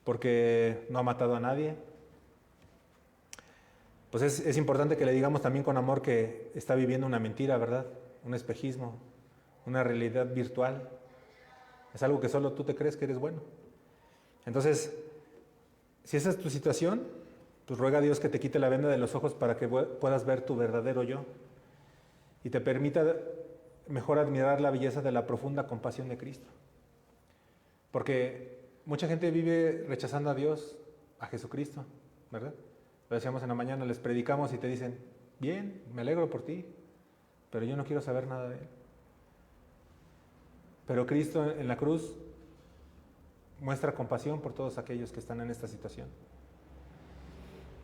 porque no ha matado a nadie, pues es importante que le digamos también con amor que está viviendo una mentira, ¿verdad? Un espejismo, una realidad virtual. Es algo que solo tú te crees que eres bueno. Entonces, si esa es tu situación, pues ruega a Dios que te quite la venda de los ojos para que puedas ver tu verdadero yo y te permita mejor admirar la belleza de la profunda compasión de Cristo. Porque mucha gente vive rechazando a Dios, a Jesucristo, ¿verdad? Lo decíamos en la mañana, les predicamos y te dicen, bien, me alegro por ti, pero yo no quiero saber nada de Él. Pero Cristo en la cruz muestra compasión por todos aquellos que están en esta situación.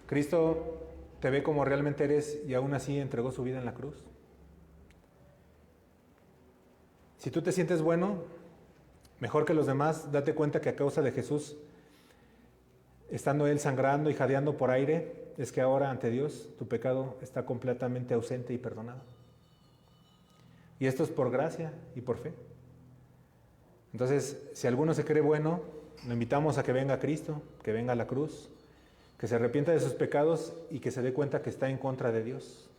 Cristo te ve como realmente eres y aún así entregó su vida en la cruz. Si tú te sientes bueno, mejor que los demás, date cuenta que a causa de Jesús, estando Él sangrando y jadeando por aire, es que ahora ante Dios tu pecado está completamente ausente y perdonado. Y esto es por gracia y por fe. Entonces, si alguno se cree bueno, lo invitamos a que venga a Cristo, que venga a la cruz, que se arrepienta de sus pecados y que se dé cuenta que está en contra de Dios.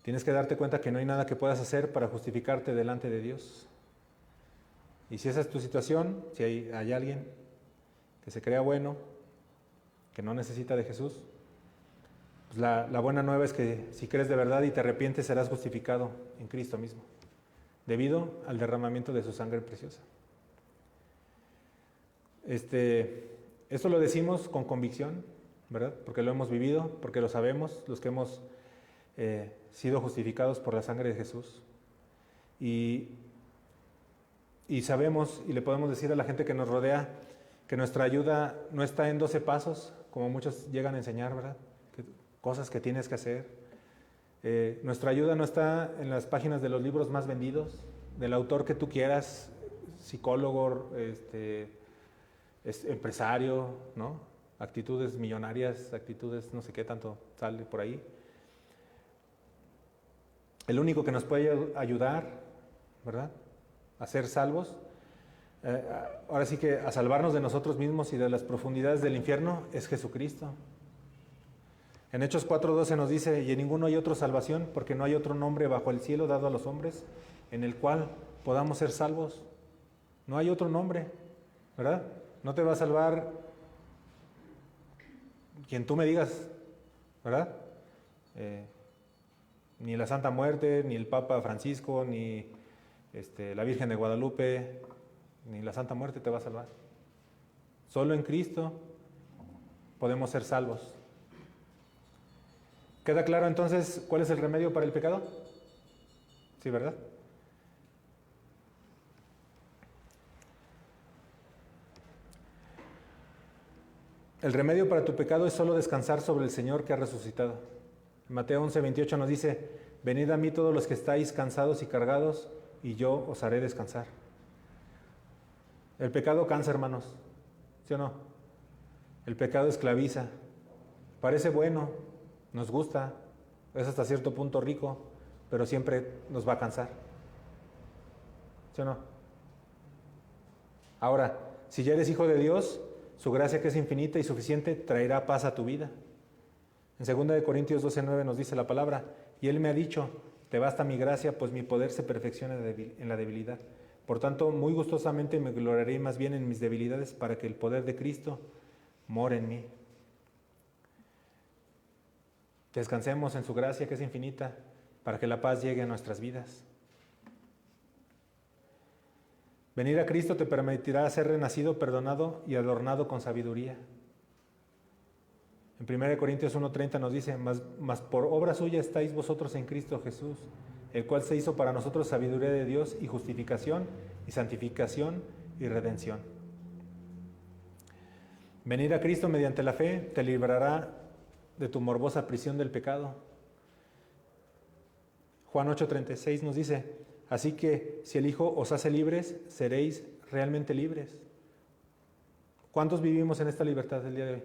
Tienes que darte cuenta que no hay nada que puedas hacer para justificarte delante de Dios. Y si esa es tu situación, si hay alguien que se crea bueno, que no necesita de Jesús, pues la buena nueva es que si crees de verdad y te arrepientes, serás justificado en Cristo mismo, debido al derramamiento de su sangre preciosa. Esto lo decimos con convicción, ¿verdad? Porque lo hemos vivido, porque lo sabemos, los que hemos sido justificados por la sangre de Jesús. Y sabemos y le podemos decir a la gente que nos rodea que nuestra ayuda no está en 12 pasos, como muchos llegan a enseñar, ¿verdad? Cosas que tienes que hacer. Nuestra ayuda no está en las páginas de los libros más vendidos, del autor que tú quieras, psicólogo, empresario, ¿no? Actitudes millonarias, actitudes no sé qué tanto sale por ahí. El único que nos puede ayudar, ¿verdad?, a ser salvos, ahora sí que a salvarnos de nosotros mismos y de las profundidades del infierno es Jesucristo. En Hechos 4:12 nos dice, y en ninguno hay otra salvación, porque no hay otro nombre bajo el cielo dado a los hombres en el cual podamos ser salvos. No hay otro nombre, ¿verdad? No te va a salvar quien tú me digas, ¿verdad? Ni la Santa Muerte, ni el Papa Francisco, ni la Virgen de Guadalupe, ni la Santa Muerte te va a salvar. Solo en Cristo podemos ser salvos. ¿Queda claro entonces cuál es el remedio para el pecado? Sí, ¿verdad? El remedio para tu pecado es solo descansar sobre el Señor que ha resucitado. Mateo 11:28 nos dice, venid a mí todos los que estáis cansados y cargados, y yo os haré descansar. El pecado cansa, hermanos, ¿sí o no? El pecado esclaviza. Parece bueno, nos gusta, es hasta cierto punto rico, pero siempre nos va a cansar. ¿Sí o no? Ahora, si ya eres hijo de Dios, su gracia que es infinita y suficiente traerá paz a tu vida. En 2 Corintios 12:9 nos dice la palabra, y Él me ha dicho, te basta mi gracia, pues mi poder se perfecciona en la debilidad. Por tanto, muy gustosamente me gloriaré más bien en mis debilidades para que el poder de Cristo more en mí. Descansemos en su gracia que es infinita para que la paz llegue a nuestras vidas. Venir a Cristo te permitirá ser renacido, perdonado y adornado con sabiduría. En 1 Corintios 1:30 nos dice, mas por obra suya estáis vosotros en Cristo Jesús, el cual se hizo para nosotros sabiduría de Dios y justificación y santificación y redención. Venir a Cristo mediante la fe te librará de tu morbosa prisión del pecado. Juan 8:36 nos dice, así que si el Hijo os hace libres, seréis realmente libres. ¿Cuántos vivimos en esta libertad el día de hoy?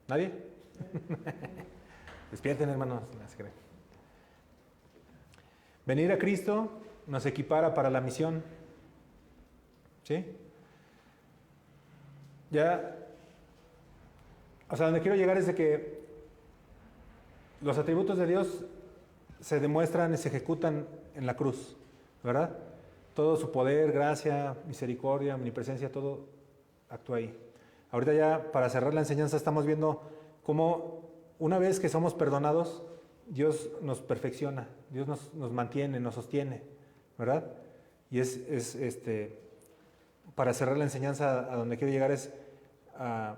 ¿Nadie? Despierten, hermanos. Venir a Cristo nos equipara para la misión. ¿Sí? Ya, o sea, donde quiero llegar es de que los atributos de Dios se demuestran y se ejecutan en la cruz, ¿verdad? Todo su poder, gracia, misericordia, omnipresencia, todo actúa ahí. Ahorita ya, para cerrar la enseñanza, estamos viendo cómo una vez que somos perdonados, Dios nos perfecciona, Dios nos mantiene, nos sostiene, ¿verdad? Y para cerrar la enseñanza, a donde quiero llegar es a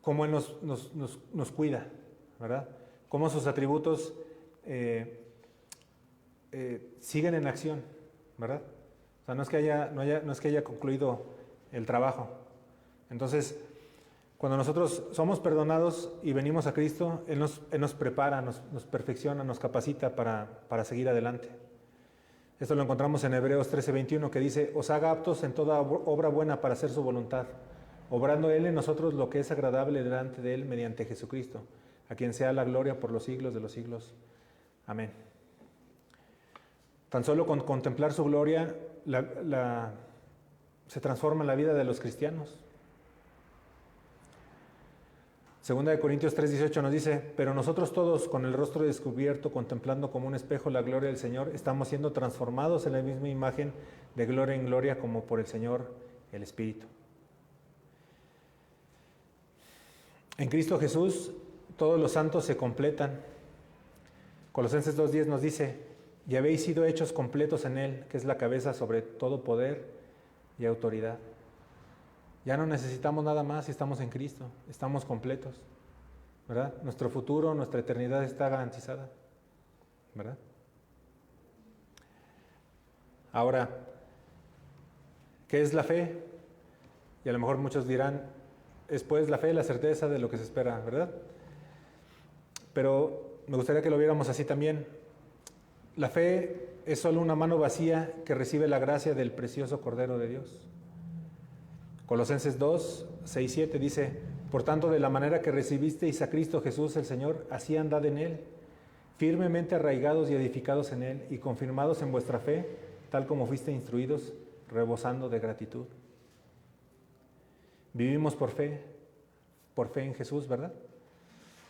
cómo Él nos cuida, ¿verdad? Cómo sus atributos siguen en acción, ¿verdad? O sea, no es que haya concluido el trabajo. Entonces, cuando nosotros somos perdonados y venimos a Cristo, Él nos prepara, nos perfecciona, nos capacita para seguir adelante. Esto lo encontramos en Hebreos 13:21, que dice, os haga aptos en toda obra buena para hacer su voluntad, obrando Él en nosotros lo que es agradable delante de Él mediante Jesucristo, a quien sea la gloria por los siglos de los siglos. Amén. Tan solo con contemplar su gloria se transforma la vida de los cristianos. 2 Corintios 3:18 nos dice, pero nosotros todos con el rostro descubierto, contemplando como un espejo la gloria del Señor, estamos siendo transformados en la misma imagen de gloria en gloria como por el Señor, el Espíritu. En Cristo Jesús todos los santos se completan. Colosenses 2:10 nos dice, y habéis sido hechos completos en Él, que es la cabeza sobre todo poder y autoridad. Ya no necesitamos nada más si estamos en Cristo, estamos completos, ¿verdad? Nuestro futuro, nuestra eternidad está garantizada, ¿verdad? Ahora, ¿qué es la fe? Y a lo mejor muchos dirán, es pues la fe, la certeza de lo que se espera, ¿verdad? Pero me gustaría que lo viéramos así también. La fe es solo una mano vacía que recibe la gracia del precioso Cordero de Dios. Colosenses 2:6-7 dice, por tanto, de la manera que recibisteis a Cristo Jesús el Señor, así andad en Él, firmemente arraigados y edificados en Él, y confirmados en vuestra fe, tal como fuiste instruidos, rebosando de gratitud. Vivimos por fe en Jesús, ¿verdad?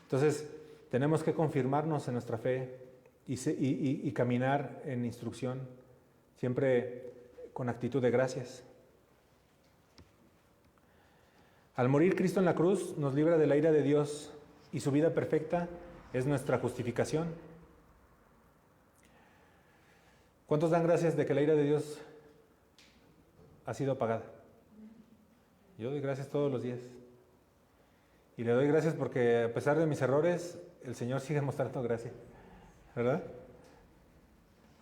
Entonces, tenemos que confirmarnos en nuestra fe y caminar en instrucción, siempre con actitud de gracias. Al morir Cristo en la cruz, nos libra de la ira de Dios y su vida perfecta es nuestra justificación. ¿Cuántos dan gracias de que la ira de Dios ha sido apagada? Yo doy gracias todos los días. Y le doy gracias porque a pesar de mis errores, el Señor sigue mostrando gracia, ¿verdad?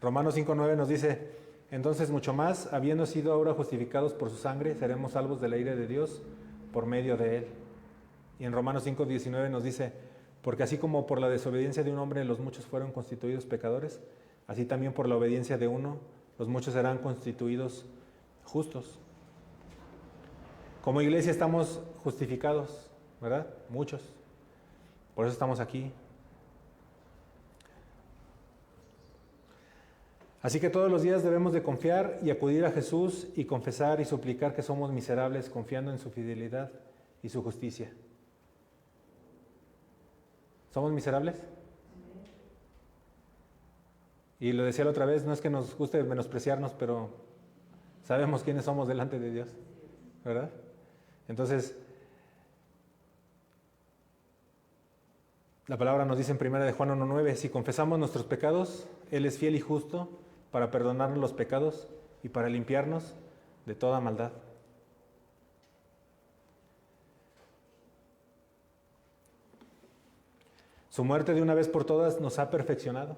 Romanos 5:9 nos dice, entonces mucho más, habiendo sido ahora justificados por su sangre, seremos salvos de la ira de Dios por medio de él. Y en Romanos 5:19 nos dice, porque así como por la desobediencia de un hombre los muchos fueron constituidos pecadores, así también por la obediencia de uno los muchos serán constituidos justos. Como iglesia estamos justificados, ¿verdad? Muchos. Por eso estamos aquí. Así que todos los días debemos de confiar y acudir a Jesús y confesar y suplicar que somos miserables, confiando en su fidelidad y su justicia. ¿Somos miserables? Y lo decía la otra vez, no es que nos guste menospreciarnos, pero sabemos quiénes somos delante de Dios, ¿verdad? Entonces, la palabra nos dice en 1 de Juan 1:9, si confesamos nuestros pecados, Él es fiel y justo para perdonarnos los pecados y para limpiarnos de toda maldad. Su muerte de una vez por todas nos ha perfeccionado.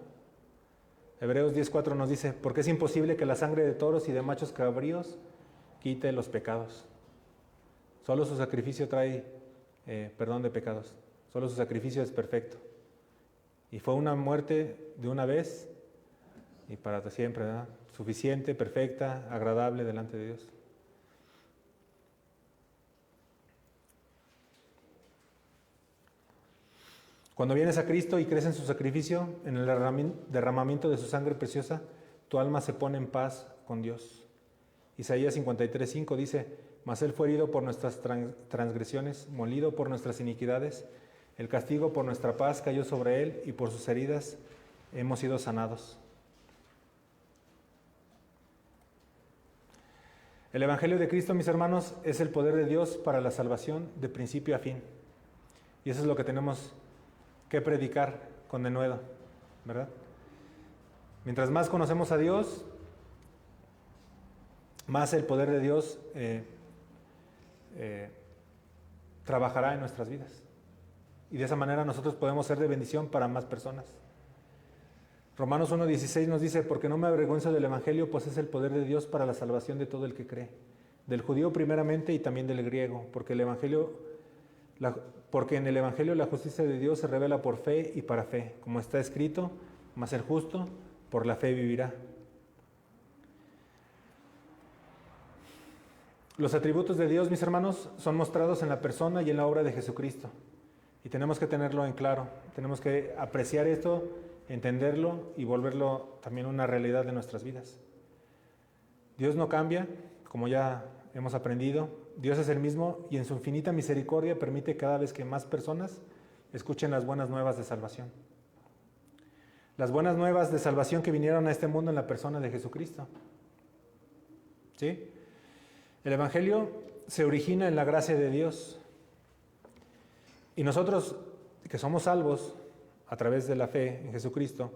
Hebreos 10:4 nos dice, porque es imposible que la sangre de toros y de machos cabríos quite los pecados. Solo su sacrificio trae perdón de pecados. Solo su sacrificio es perfecto. Y fue una muerte de una vez y para siempre, ¿verdad? Suficiente, perfecta, agradable delante de Dios. Cuando vienes a Cristo y crees en su sacrificio, en el derramamiento de su sangre preciosa, tu alma se pone en paz con Dios. Isaías 53:5 dice, mas Él fue herido por nuestras transgresiones, molido por nuestras iniquidades, el castigo por nuestra paz cayó sobre Él y por sus heridas hemos sido sanados. El Evangelio de Cristo, mis hermanos, es el poder de Dios para la salvación de principio a fin. Y eso es lo que tenemos que predicar con denuedo, ¿verdad? Mientras más conocemos a Dios, más el poder de Dios trabajará en nuestras vidas. Y de esa manera nosotros podemos ser de bendición para más personas. Romanos 1:16 nos dice, porque no me avergüenzo del Evangelio, pues es el poder de Dios para la salvación de todo el que cree, del judío primeramente y también del griego, porque en el Evangelio la justicia de Dios se revela por fe y para fe, como está escrito, mas el justo por la fe vivirá. Los atributos de Dios, mis hermanos, son mostrados en la persona y en la obra de Jesucristo. Y tenemos que tenerlo en claro, tenemos que apreciar esto, entenderlo y volverlo también una realidad de nuestras vidas. Dios no cambia, como ya hemos aprendido. Dios es el mismo y en su infinita misericordia permite cada vez que más personas escuchen las buenas nuevas de salvación. Las buenas nuevas de salvación que vinieron a este mundo en la persona de Jesucristo. ¿Sí? El Evangelio se origina en la gracia de Dios. Y nosotros, que somos salvos a través de la fe en Jesucristo,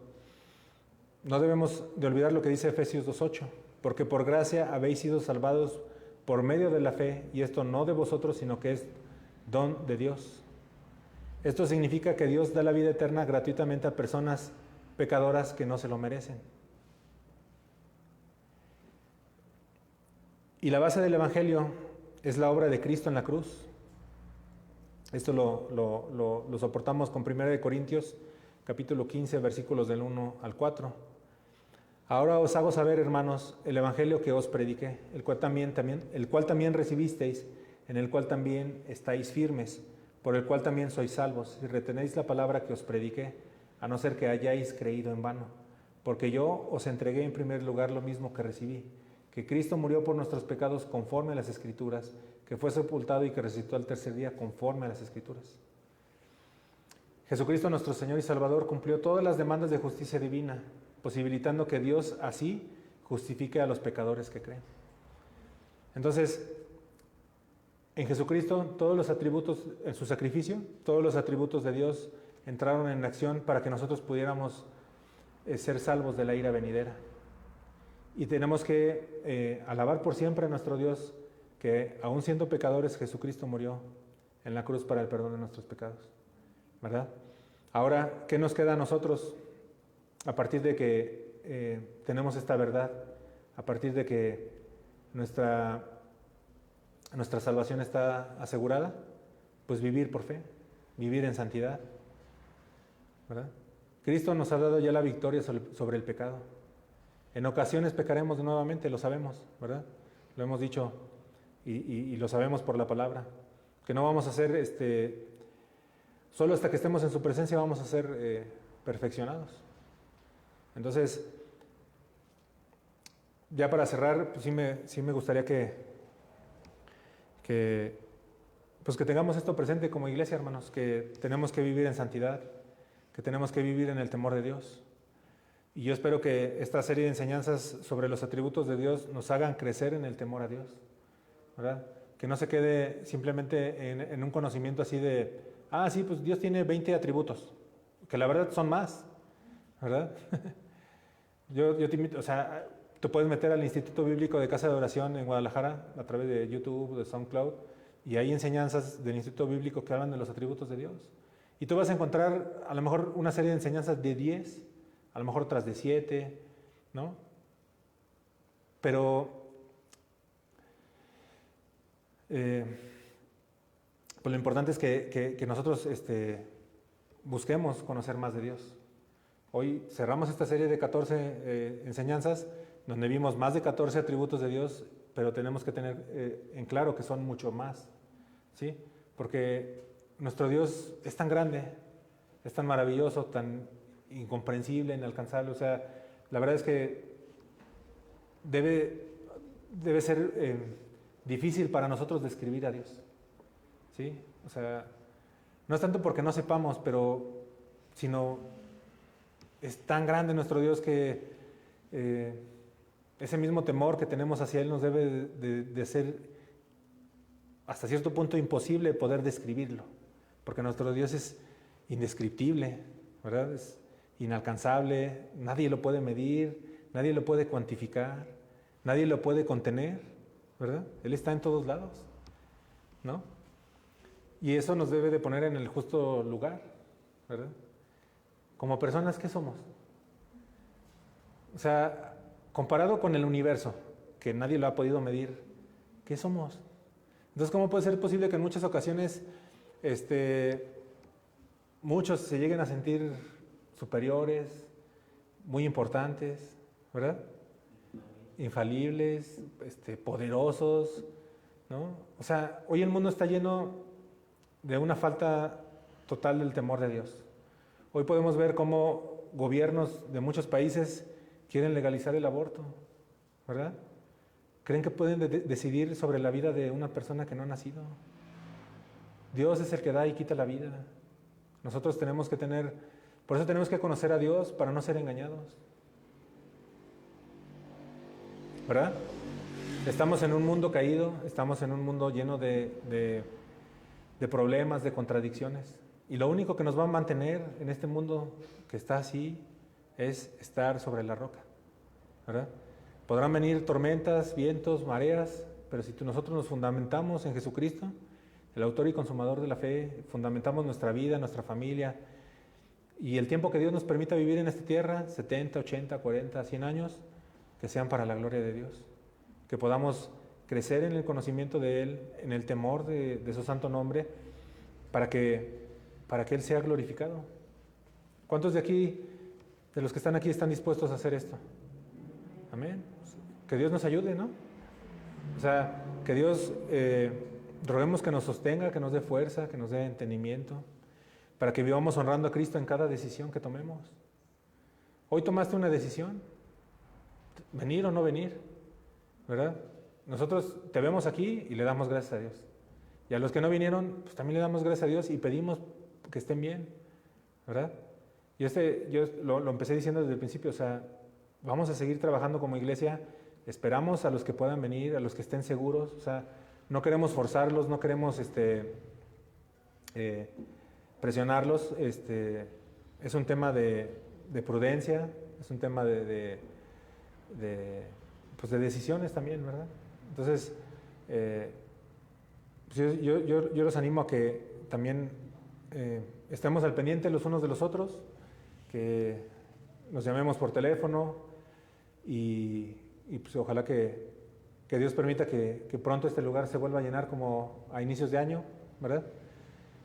no debemos de olvidar lo que dice Efesios 2:8, porque por gracia habéis sido salvados por medio de la fe, y esto no de vosotros, sino que es don de Dios. Esto significa que Dios da la vida eterna gratuitamente a personas pecadoras que no se lo merecen. Y la base del Evangelio es la obra de Cristo en la cruz. Esto lo soportamos con 1 Corintios, capítulo 15, versículos del 1 al 4. Ahora os hago saber, hermanos, el Evangelio que os prediqué, el cual también recibisteis, en el cual también estáis firmes, por el cual también sois salvos, si retenéis la palabra que os prediqué, a no ser que hayáis creído en vano. porque yo os entregué en primer lugar lo mismo que recibí, que Cristo murió por nuestros pecados conforme a las Escrituras, que fue sepultado y que resucitó al tercer día conforme a las Escrituras. Jesucristo nuestro Señor y Salvador cumplió todas las demandas de justicia divina, posibilitando que Dios así justifique a los pecadores que creen. Entonces, en Jesucristo todos los atributos, en su sacrificio, todos los atributos de Dios entraron en acción para que nosotros pudiéramos ser salvos de la ira venidera. Y tenemos que alabar por siempre a nuestro Dios, que aun siendo pecadores, Jesucristo murió en la cruz para el perdón de nuestros pecados, ¿verdad? Ahora, ¿qué nos queda a nosotros a partir de que tenemos esta verdad? A partir de que nuestra salvación está asegurada, pues vivir por fe, vivir en santidad, ¿verdad? Cristo nos ha dado ya la victoria sobre el pecado. En ocasiones pecaremos nuevamente, lo sabemos, ¿verdad? Lo hemos dicho y lo sabemos por la palabra, que no vamos a ser, solo hasta que estemos en su presencia vamos a ser perfeccionados. Entonces, ya para cerrar, pues sí me gustaría que tengamos esto presente como iglesia, hermanos, que tenemos que vivir en santidad, que tenemos que vivir en el temor de Dios. Y yo espero que esta serie de enseñanzas sobre los atributos de Dios nos hagan crecer en el temor a Dios, ¿verdad? Que no se quede simplemente en un conocimiento así de, sí, pues Dios tiene 20 atributos, que la verdad son más, ¿verdad? Yo te invito, tú puedes meter al Instituto Bíblico de Casa de Oración en Guadalajara a través de YouTube, de SoundCloud, y hay enseñanzas del Instituto Bíblico que hablan de los atributos de Dios. Y tú vas a encontrar a lo mejor una serie de enseñanzas de 10, a lo mejor otras de 7, ¿no? Pero pues lo importante es que nosotros busquemos conocer más de Dios. Hoy cerramos esta serie de 14 enseñanzas donde vimos más de 14 atributos de Dios, pero tenemos que tener en claro que son mucho más, ¿sí? Porque nuestro Dios es tan grande, es tan maravilloso, tan incomprensible, inalcanzable. O sea, la verdad es que debe ser difícil para nosotros describir a Dios, ¿sí? O sea, no es tanto porque no sepamos, sino es tan grande nuestro Dios que ese mismo temor que tenemos hacia Él nos debe de ser hasta cierto punto imposible poder describirlo, porque nuestro Dios es indescriptible, ¿verdad? Es inalcanzable, nadie lo puede medir, nadie lo puede cuantificar, nadie lo puede contener, ¿verdad? Él está en todos lados, ¿no? Y eso nos debe de poner en el justo lugar, ¿verdad? Como personas, ¿qué somos? O sea, comparado con el universo, que nadie lo ha podido medir, ¿qué somos? Entonces, ¿cómo puede ser posible que en muchas ocasiones muchos se lleguen a sentir superiores, muy importantes, ¿verdad? Infalibles, poderosos, ¿no? O sea, hoy el mundo está lleno de una falta total del temor de Dios. Hoy podemos ver cómo gobiernos de muchos países quieren legalizar el aborto, ¿verdad? Creen que pueden decidir sobre la vida de una persona que no ha nacido. Dios es el que da y quita la vida. Nosotros tenemos que por eso tenemos que conocer a Dios para no ser engañados, ¿verdad? Estamos en un mundo caído, estamos en un mundo lleno de problemas, de contradicciones. Y lo único que nos va a mantener en este mundo que está así es estar sobre la roca, ¿verdad? Podrán venir tormentas, vientos, mareas, pero si nosotros nos fundamentamos en Jesucristo, el autor y consumador de la fe, fundamentamos nuestra vida, nuestra familia y el tiempo que Dios nos permita vivir en esta tierra, 70, 80, 40, 100 años, que sean para la gloria de Dios, que podamos crecer en el conocimiento de Él, en el temor de su santo nombre, para que Él sea glorificado. ¿Cuántos de aquí, de los que están aquí, están dispuestos a hacer esto? Amén. Que Dios nos ayude, ¿no? O sea, que Dios, roguemos que nos sostenga, que nos dé fuerza, que nos dé entendimiento, para que vivamos honrando a Cristo en cada decisión que tomemos. Hoy tomaste una decisión, venir o no venir, ¿verdad? Nosotros te vemos aquí y le damos gracias a Dios. Y a los que no vinieron, pues también le damos gracias a Dios y pedimos que estén bien, ¿verdad? Y yo lo empecé diciendo desde el principio, o sea, vamos a seguir trabajando como iglesia, esperamos a los que puedan venir, a los que estén seguros, o sea, no queremos forzarlos, no queremos presionarlos, es un tema de prudencia, es un tema de decisiones también, ¿verdad? Entonces, pues yo los animo a que también estemos al pendiente los unos de los otros, que nos llamemos por teléfono y pues ojalá que Dios permita que pronto este lugar se vuelva a llenar como a inicios de año, ¿verdad?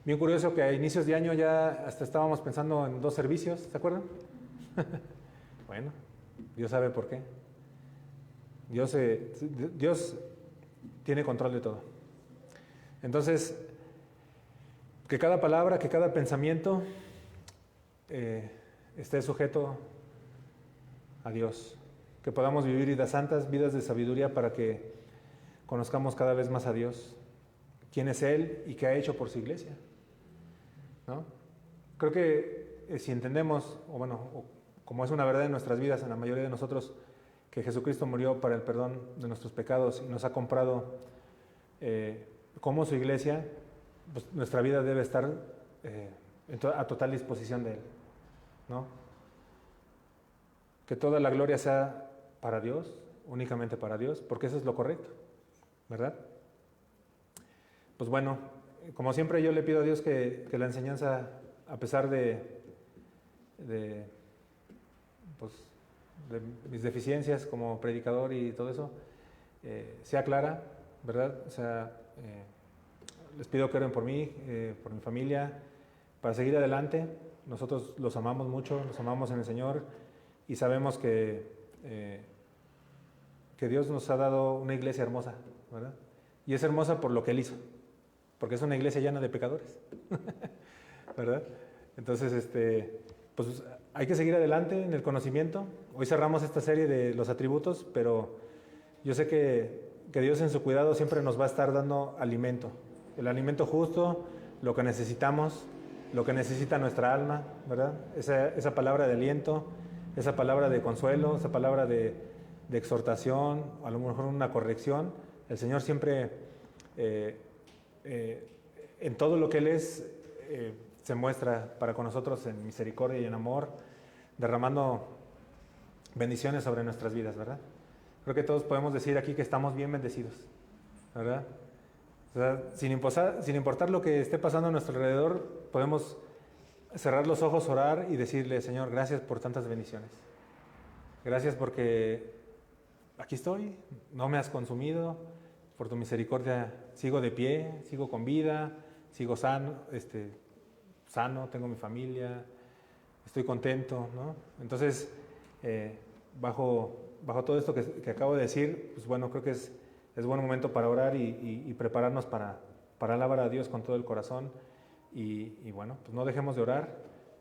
Bien curioso que a inicios de año ya hasta estábamos pensando en 2 servicios, ¿se acuerdan? Bueno, Dios sabe por qué. Dios tiene control de todo. Entonces, que cada palabra, que cada pensamiento esté sujeto a Dios. Que podamos vivir vidas santas, vidas de sabiduría para que conozcamos cada vez más a Dios. Quién es Él y qué ha hecho por su iglesia, ¿no? Creo que si entendemos, o como es una verdad en nuestras vidas, en la mayoría de nosotros, que Jesucristo murió para el perdón de nuestros pecados y nos ha comprado como su iglesia, pues nuestra vida debe estar a total disposición de Él, ¿no? Que toda la gloria sea para Dios, únicamente para Dios, porque eso es lo correcto, ¿verdad? Pues bueno, como siempre yo le pido a Dios que la enseñanza, a pesar de mis deficiencias como predicador y todo eso, sea clara, ¿verdad? O sea, les pido que oren por mí, por mi familia, para seguir adelante. Nosotros los amamos mucho, los amamos en el Señor y sabemos que Dios nos ha dado una iglesia hermosa, ¿verdad? Y es hermosa por lo que Él hizo, porque es una iglesia llena de pecadores, ¿verdad? Entonces, pues hay que seguir adelante en el conocimiento. Hoy cerramos esta serie de los atributos, pero yo sé que Dios en su cuidado siempre nos va a estar dando alimento, el alimento justo, lo que necesitamos, lo que necesita nuestra alma, ¿verdad? Esa palabra de aliento, esa palabra de consuelo, esa palabra de exhortación, a lo mejor una corrección. El Señor siempre, en todo lo que Él es, se muestra para con nosotros en misericordia y en amor, derramando bendiciones sobre nuestras vidas, ¿verdad? Creo que todos podemos decir aquí que estamos bien bendecidos, ¿verdad? O sea, sin importar lo que esté pasando a nuestro alrededor, podemos cerrar los ojos, orar y decirle: Señor, gracias por tantas bendiciones. Gracias porque aquí estoy, no me has consumido, por tu misericordia sigo de pie, sigo con vida, sigo sano, tengo mi familia, estoy contento, ¿no? Entonces, bajo todo esto que acabo de decir, pues bueno, creo que es buen momento para orar y prepararnos para alabar a Dios con todo el corazón. Y bueno, pues no dejemos de orar,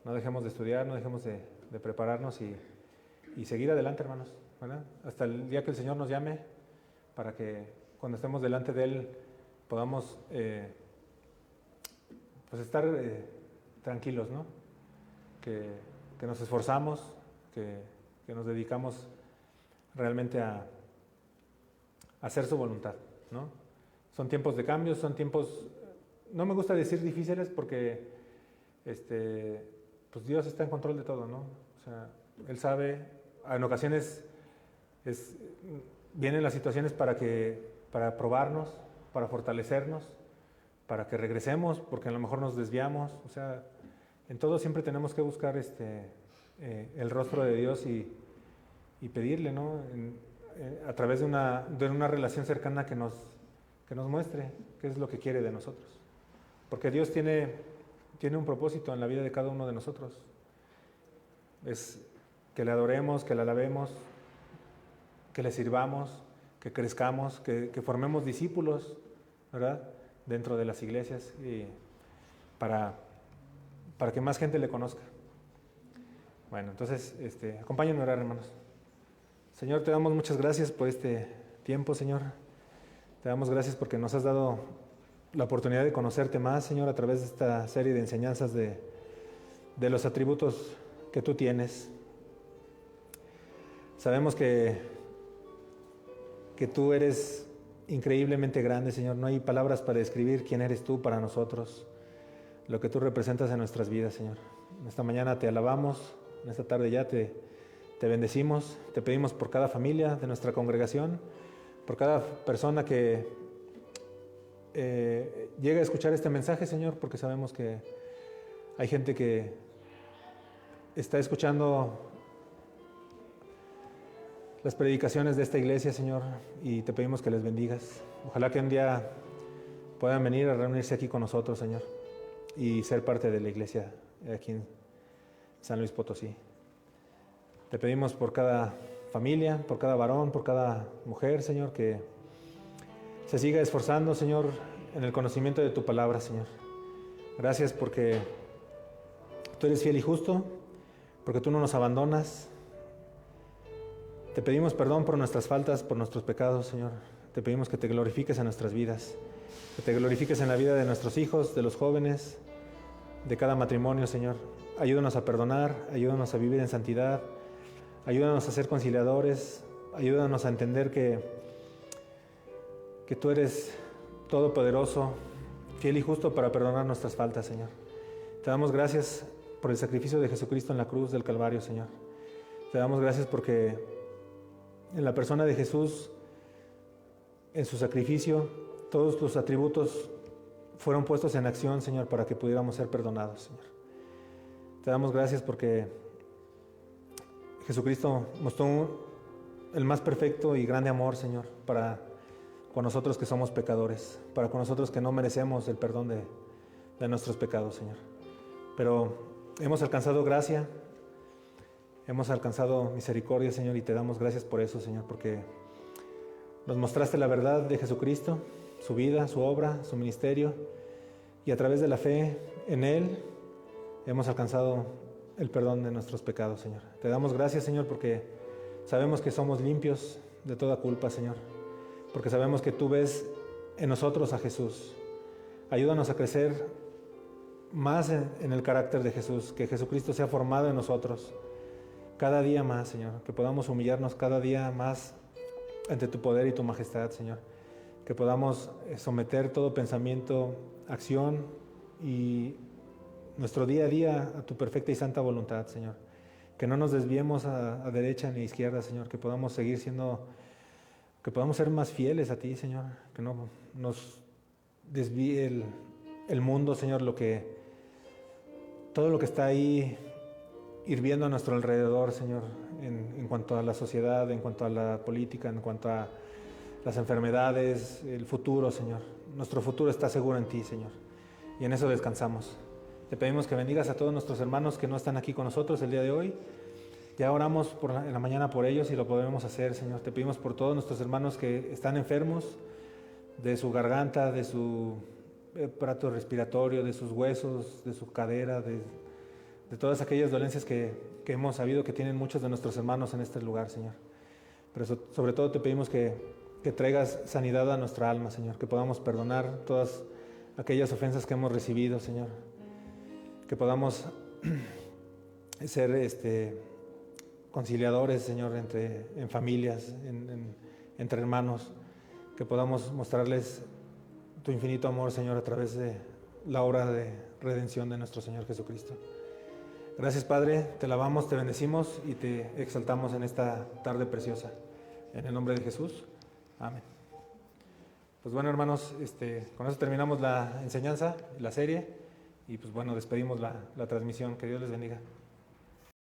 no dejemos de estudiar, no dejemos de prepararnos y seguir adelante, hermanos, ¿verdad? Hasta el día que el Señor nos llame, para que cuando estemos delante de Él podamos pues estar tranquilos, ¿no? Que nos esforzamos, que nos dedicamos realmente a hacer su voluntad, ¿no? Son tiempos de cambios, son tiempos, no me gusta decir difíciles porque pues Dios está en control de todo, ¿no? O sea, Él sabe, en ocasiones vienen las situaciones para probarnos, para fortalecernos, para que regresemos, porque a lo mejor nos desviamos. O sea, en todo siempre tenemos que buscar el rostro de Dios y pedirle, ¿no? A través de una relación cercana que nos muestre qué es lo que quiere de nosotros. Porque Dios tiene un propósito en la vida de cada uno de nosotros. Es que le adoremos, que le alabemos, que le sirvamos, que crezcamos, que formemos discípulos, ¿verdad? Dentro de las iglesias y para que más gente le conozca. Bueno, entonces, acompáñenme a orar, hermanos. Señor, te damos muchas gracias por este tiempo, Señor. Te damos gracias porque nos has dado la oportunidad de conocerte más, Señor, a través de esta serie de enseñanzas de los atributos que tú tienes. Sabemos que tú eres increíblemente grande, Señor. No hay palabras para describir quién eres tú para nosotros, lo que tú representas en nuestras vidas, Señor. En esta mañana te alabamos, en esta tarde ya te bendecimos, te pedimos por cada familia de nuestra congregación, por cada persona que llegue a escuchar este mensaje, Señor, porque sabemos que hay gente que está escuchando las predicaciones de esta iglesia, Señor, y te pedimos que les bendigas. Ojalá que un día puedan venir a reunirse aquí con nosotros, Señor, y ser parte de la iglesia aquí en San Luis Potosí. Te pedimos por cada familia, por cada varón, por cada mujer, Señor, que se siga esforzando, Señor, en el conocimiento de tu palabra, Señor. Gracias porque tú eres fiel y justo, porque tú no nos abandonas. Te pedimos perdón por nuestras faltas, por nuestros pecados, Señor. Te pedimos que te glorifiques en nuestras vidas, que te glorifiques en la vida de nuestros hijos, de los jóvenes, de cada matrimonio, Señor. Ayúdanos a perdonar, ayúdanos a vivir en santidad, ayúdanos a ser conciliadores, ayúdanos a entender que tú eres todopoderoso, fiel y justo para perdonar nuestras faltas, Señor. Te damos gracias por el sacrificio de Jesucristo en la cruz del Calvario, Señor. Te damos gracias porque en la persona de Jesús, en su sacrificio, todos los atributos fueron puestos en acción, Señor, para que pudiéramos ser perdonados, Señor. Te damos gracias porque Jesucristo mostró el más perfecto y grande amor, Señor, para con nosotros que somos pecadores, para con nosotros que no merecemos el perdón de nuestros pecados, Señor. Pero hemos alcanzado gracia, hemos alcanzado misericordia, Señor, y te damos gracias por eso, Señor, porque nos mostraste la verdad de Jesucristo, su vida, su obra, su ministerio, y a través de la fe en Él hemos alcanzado el perdón de nuestros pecados, Señor. Te damos gracias, Señor, porque sabemos que somos limpios de toda culpa, Señor, porque sabemos que tú ves en nosotros a Jesús. Ayúdanos a crecer más en el carácter de Jesús, que Jesucristo sea formado en nosotros cada día más, Señor, que podamos humillarnos cada día más ante tu poder y tu majestad, Señor, que podamos someter todo pensamiento, acción y nuestro día a día a tu perfecta y santa voluntad, Señor, que no nos desviemos a derecha ni a izquierda, Señor, que podamos seguir siendo, que podamos ser más fieles a ti, Señor, que no nos desvíe el mundo, Señor, todo lo que está ahí hirviendo a nuestro alrededor, Señor, en cuanto a la sociedad, en cuanto a la política, en cuanto a las enfermedades, el futuro, Señor. Nuestro futuro está seguro en ti, Señor, y en eso descansamos. Te pedimos que bendigas a todos nuestros hermanos que no están aquí con nosotros el día de hoy. Ya oramos en la mañana por ellos y lo podemos hacer, Señor. Te pedimos por todos nuestros hermanos que están enfermos de su garganta, de su aparato respiratorio, de sus huesos, de su cadera, de todas aquellas dolencias que hemos sabido que tienen muchos de nuestros hermanos en este lugar, Señor. Pero sobre todo te pedimos que traigas sanidad a nuestra alma, Señor, que podamos perdonar todas aquellas ofensas que hemos recibido, Señor, que podamos ser conciliadores, Señor, en familias, entre hermanos, que podamos mostrarles tu infinito amor, Señor, a través de la obra de redención de nuestro Señor Jesucristo. Gracias, Padre, te alabamos, te bendecimos y te exaltamos en esta tarde preciosa. En el nombre de Jesús, amén. Pues bueno, hermanos, con eso terminamos la enseñanza, la serie, y pues bueno, despedimos la transmisión. Que Dios les bendiga.